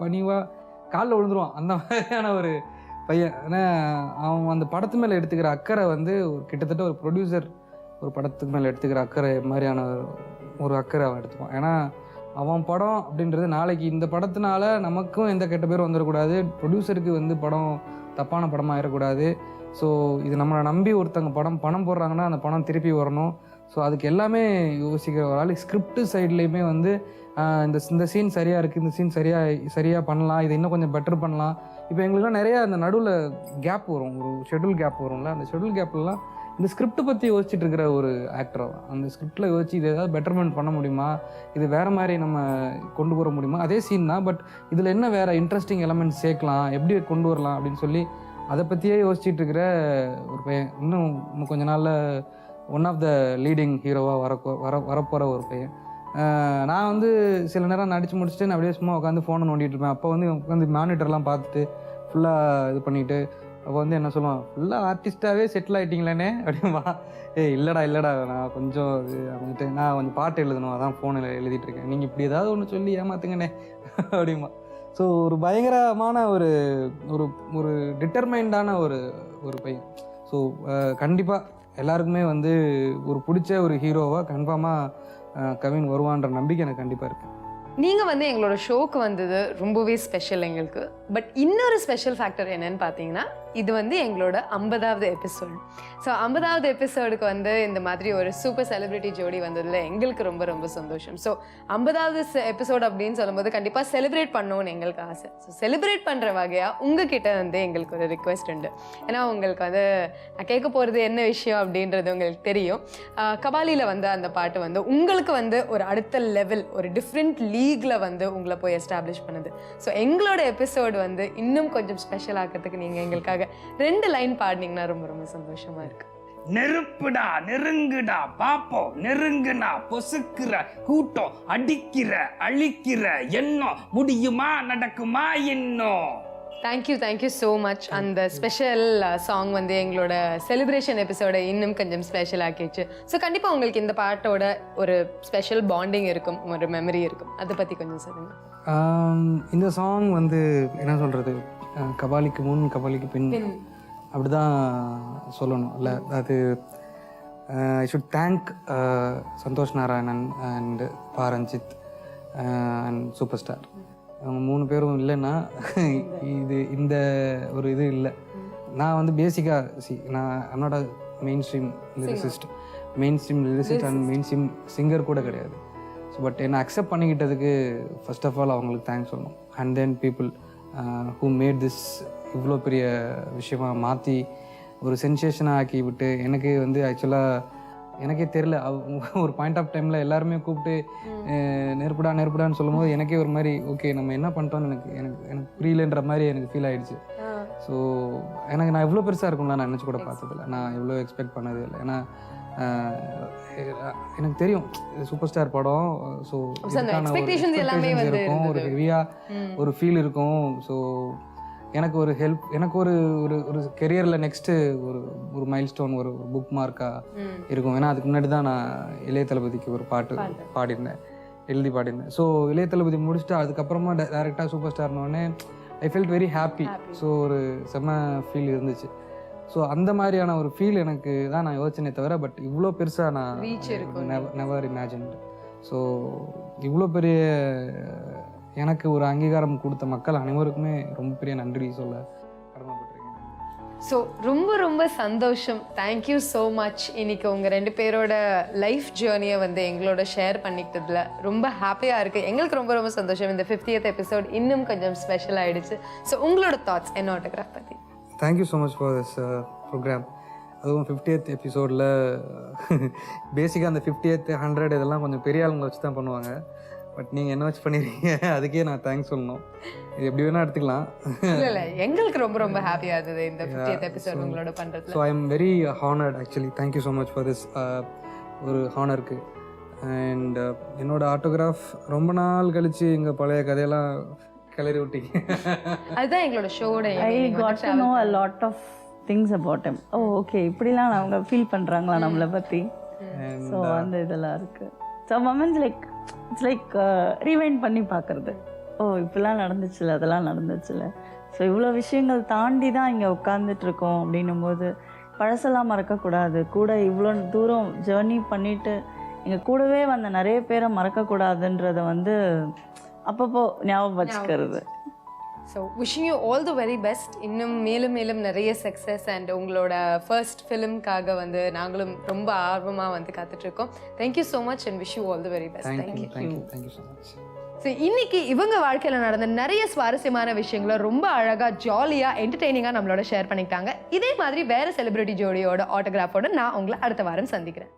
பணிவாக காலில் விழுந்துருவான் அந்த மாதிரியான ஒரு பையன். ஏன்னா அவன் அந்த படத்து மேலே எடுத்துக்கிற அக்கறை வந்து கிட்டத்தட்ட ஒரு ப்ரொடியூசர் ஒரு படத்துக்கு மேலே எடுத்துக்கிற அக்கறை மாதிரியான ஒரு அக்கறை அவன் எடுத்துப்பான். ஏன்னா அவன் படம் அப்படின்றது நாளைக்கு இந்த படத்தினால நமக்கும் எந்த கெட்ட பேரும் வந்துடக்கூடாது, ப்ரொடியூசருக்கு வந்து படம் தப்பான படமாக ஆயிடக்கூடாது. ஸோ இது நம்மளை நம்பி ஒருத்தங்க பணம் போடுறாங்கன்னா அந்த பணம் திருப்பி வரணும். ஸோ அதுக்கு எல்லாமே யோசிக்கிற ஒரு ஆள். ஸ்கிரிப்ட் சைட்லேயுமே வந்து இந்த சீன் சரியாக இருக்குது, இந்த சீன் சரியாக பண்ணலாம், இதை இன்னும் கொஞ்சம் பெட்டர் பண்ணலாம். இப்போ எங்களுக்குலாம் நிறையா அந்த நடுவில் கேப் வரும், ஒரு ஷெட்யூல் கேப் வரும்ல, அந்த ஷெட்யூல் கேப்லாம் இந்த ஸ்கிரிப்ட் பற்றி யோசிச்சுட்டு இருக்கிற ஒரு ஆக்டர். அந்த ஸ்கிரிப்டில் யோசிச்சு இது ஏதாவது பெட்டர்மெண்ட் பண்ண முடியுமா, இது வேறு மாதிரி நம்ம கொண்டு வர முடியுமா, அதே சீன் தான் பட் இதில் என்ன வேறு இன்ட்ரெஸ்டிங் எலமெண்ட்ஸ் சேர்க்கலாம், எப்படி கொண்டு வரலாம் அப்படின்னு சொல்லி அதை பற்றியே யோசிச்சுட்டு இருக்கிற ஒரு பையன். இன்னும் கொஞ்ச நாளில் ஒன் ஆஃப் த லீடிங் ஹீரோவாக வரப்போகிற ஒரு பையன். நான் வந்து சில நேரம் நடித்து முடிச்சுட்டு நான் அப்படியே சும்மா உட்காந்து ஃபோனை நோண்டிகிட்டு இருப்பேன். அப்போ வந்து உட்காந்து மானிட்டர்லாம் பார்த்துட்டு ஃபுல்லாக இது பண்ணிவிட்டு அப்போ வந்து என்ன சொல்லுவான், ஃபுல்லாக ஆர்டிஸ்ட்டாகவே செட்டில் ஆகிட்டிங்களேனே அப்படின்பா. இல்லைடா நான் கொஞ்சம் வந்துட்டு நான் கொஞ்சம் பாட்டு எழுதணும், அதான் ஃபோனில் எழுதிட்டுருக்கேன், நீங்கள் இப்படி ஏதாவது ஒன்று சொல்லி ஏமாத்துங்கண்ணே அப்படிமா. ஸோ ஒரு பயங்கரமான ஒரு ஒரு டிட்டர்மைண்டான ஒரு பையன். ஸோ கண்டிப்பாக எல்லாருக்குமே வந்து ஒரு பிடிச்ச ஒரு ஹீரோவாக கன்ஃபார்மாக கவின் வருவான்ற நம்பிக்கை எனக்கு கண்டிப்பாக இருக்குது. நீங்கள் வந்து எங்களோட ஷோக்கு வந்தது ரொம்பவே ஸ்பெஷல் எங்களுக்கு. பட் இன்னொரு ஸ்பெஷல் ஃபேக்டர் என்னன்னு பார்த்தீங்கன்னா, இது வந்து எங்களோட 50வது எபிசோடு. ஸோ 50வது எபிசோடுக்கு வந்து இந்த மாதிரி ஒரு சூப்பர் செலிபிரிட்டி ஜோடி வந்ததில் எங்களுக்கு ரொம்ப ரொம்ப சந்தோஷம். ஸோ 50வது எபிசோடு அப்படின்னு சொல்லும்போது கண்டிப்பாக செலிப்ரேட் பண்ணணும்னு எங்களுக்கு ஆசை. ஸோ செலிப்ரேட் பண்ணுற வகையாக உங்ககிட்ட வந்து எங்களுக்கு ஒரு ரிக்வெஸ்ட் உண்டு. ஏன்னா உங்களுக்கு வந்து நான் கேட்க போகிறது என்ன விஷயம் அப்படின்றது உங்களுக்கு தெரியும். கபாலியில் வந்து அந்த பாட்டு வந்து உங்களுக்கு வந்து ஒரு அடுத்த லெவல், ஒரு டிஃப்ரெண்ட் லீக்ல வந்து உங்களை போய் எஸ்டாப்ளிஷ் பண்ணுது. ஸோ எங்களோட எபிசோடு வந்து இன்னும் கொஞ்சம் ஸ்பெஷல் ஆக்கிறதுக்கு நீங்கள் எங்களுக்காக 2 லைன் பாடினீங்கன்னா ரொம்ப ரொம்ப சந்தோஷமா இருக்கு. நெருப்புடா நெருங்குடா பாப்போம், நெருங்குனா பொசுக்கிற கூட்டம், அடிக்கிற அழிக்கிற எண்ணம், முடியுமா நடக்குமா இன்னும். Thank you so much. அந்த ஸ்பெஷல் சாங் வந்து எங்களோட செலிப்ரேஷன் எபிசோட இன்னும் கொஞ்சம் ஸ்பெஷல் ஆக்கிடுச்சு. ஸோ கண்டிப்பாக உங்களுக்கு இந்த பாட்டோட ஒரு ஸ்பெஷல் பாண்டிங் இருக்கும், ஒரு மெமரி இருக்கும். அதை பற்றி கொஞ்சம் சொல்லுங்க. இந்த சாங் வந்து என்ன சொல்கிறது, கபாலிக்கு முன் கபாலிக்கு பின் அப்படி தான் சொல்லணும் இல்லை. அது I should thank Santosh Narayanan and Pa Ranjith and super star. அவங்க 3 பேரும் இல்லைன்னா இந்த ஒரு இது இல்லை. நான் வந்து பேசிக்காக நான் என்னோட main stream lyricist and main stream singer கூட கிடையாது. ஸோ பட் என்னை அக்செப்ட் பண்ணிக்கிட்டதுக்கு ஃபர்ஸ்ட் ஆஃப் ஆல் அவங்களுக்கு தேங்க்ஸ் சொல்லணும். And then people who made this இவ்வளோ பெரிய விஷயமா மாற்றி ஒரு சென்சேஷனாக ஆக்கி விட்டு, எனக்கு வந்து ஆக்சுவலாக எனக்கே தெரில, ஒரு பாயிண்ட் ஆஃப் டைமில் எல்லாருமே கூப்பிட்டு நெருப்புடான்னு சொல்லும்போது எனக்கே ஒரு மாதிரி ஓகே நம்ம என்ன பண்ணிட்டோம்னு எனக்கு புரியலன்ற மாதிரி எனக்கு ஃபீல் ஆகிடுச்சு. ஸோ நான் இவ்வளோ பெருசாக இருக்கும்ல நான் நினச்சி கூட பார்த்ததில்ல, நான் இவ்வளோ எக்ஸ்பெக்ட் பண்ணதே இல்லை. ஏன்னா எனக்கு தெரியும் சூப்பர் ஸ்டார் படம், ஸோ இருக்கும், ஒரு ஹெவியாக ஒரு ஃபீல் இருக்கும். ஸோ எனக்கு ஒரு ஹெல்ப், எனக்கு ஒரு ஒரு கெரியரில் நெக்ஸ்ட்டு ஒரு மைல் ஸ்டோன், ஒரு புக் மார்க்காக இருக்கும். ஏன்னா அதுக்கு முன்னாடி தான் நான் இளைய தளபதிக்கு ஒரு பாட்டு எழுதி பாடியிருந்தேன். ஸோ இளைய தளபதி முடிச்சுட்டு அதுக்கப்புறமா டேரெக்டாக சூப்பர் ஸ்டார்னோடனே I felt very happy. So ஒரு செம்ம ஃபீல் இருந்துச்சு. ஸோ அந்த மாதிரியான ஒரு ஃபீல் எனக்கு தான் நான் யோசனை தவிர, பட் இவ்வளோ பெருசாக நான் நெவர் இமேஜின்ட். ஸோ இவ்வளோ பெரிய எனக்கு ஒரு அங்கீகாரம் கொடுத்த மக்கள் அனைவருக்குமே ரொம்ப பெரிய நன்றி சொல்ல கடமைப்பட்டிருக்கேன். ஸோ ரொம்ப ரொம்ப சந்தோஷம். Thank you so much. இன்னைக்கு உங்கள் 2 பேரோட லைஃப் ஜேர்னியை வந்து எங்களோட ஷேர் பண்ணிக்கிட்டதுல ரொம்ப ஹாப்பியாக இருக்குது. எங்களுக்கு ரொம்ப ரொம்ப சந்தோஷம். இந்த 50th எபிசோட் இன்னும் கொஞ்சம் ஸ்பெஷல் ஆகிடுச்சு. ஸோ உங்களோட தாட்ஸ் என்ன ஆட்டோகிராஃப் பற்றி? Thank you so much for this program. அதுவும் 50th எபிசோடில் பேசிக்காக அந்த 50th 100 இதெல்லாம் கொஞ்சம் பெரிய ஆளுங்களை வச்சு தான் பண்ணுவாங்க. பட் நீங்கள் என்ன வச்சு பண்ணிடுறீங்க, அதுக்கே நான் தேங்க்ஸ் சொல்லணும். இது எப்படி வேணால் எடுத்துக்கலாம். இல்லை எங்களுக்கு ரொம்ப ரொம்ப ஹாப்பியாக இருந்தது இந்த 50th எபிசோட் உங்களோட பண்ணுறது. So I am very honoured actually. Thank you so much for this ஒரு ஹானருக்கு. அண்ட் என்னோட ஆட்டோகிராஃப் ரொம்ப நாள் கழித்து எங்கள் பழைய கதையெல்லாம் கிளறி விட்டீங்க. அதுதான் எங்களோட ஷோட I got to know a lot of things about him. Oh okay, இப்படிலாம் அவங்க ஃபீல் பண்ணுறாங்களா நம்மளை பற்றி. ஸோ அந்த இதெல்லாம் இருக்குது. So moments like it's like rewind பண்ணி பார்க்குறது. ஓ இப்படிலாம் நடந்துச்சுல, அதெல்லாம் நடந்துச்சுல. ஸோ இவ்வளோ விஷயங்கள் தாண்டி தான் இங்கே உட்காந்துட்டு இருக்கோம் அப்படின்னும் போது பழசெல்லாம் மறக்கக்கூடாது. கூட இவ்வளோ தூரம் ஜேர்னி பண்ணிவிட்டு எங்கள் கூடவே வந்த நிறைய பேரை மறக்கக்கூடாதுன்றதை வந்து அப்பப்போ ஞாபகம் வச்சுக்கிறது. So wishing you all the very best. இன்னும் மேலும் மேலும் நிறைய சக்ஸஸ். அண்ட் உங்களோட ஃபர்ஸ்ட் ஃபிலிம்காக வந்து நாங்களும் ரொம்ப ஆர்வமாக வந்து காத்துட்ருக்கோம். Thank you so much and wish you all the very best. Thank you so much. So இன்னைக்கு இவங்க வாழ்க்கையில் நடந்த நிறைய சுவாரஸ்யமான விஷயங்களை ரொம்ப அழகாக ஜாலியாக என்டர்டெய்னிங்காக நம்மளோட ஷேர் பண்ணிக்கிட்டாங்க. இதே மாதிரி வேறு செலிபிரிட்டி ஜோடியோட ஆட்டோகிராஃபோட நான் உங்களை அடுத்த வாரம் சந்திக்கிறேன்.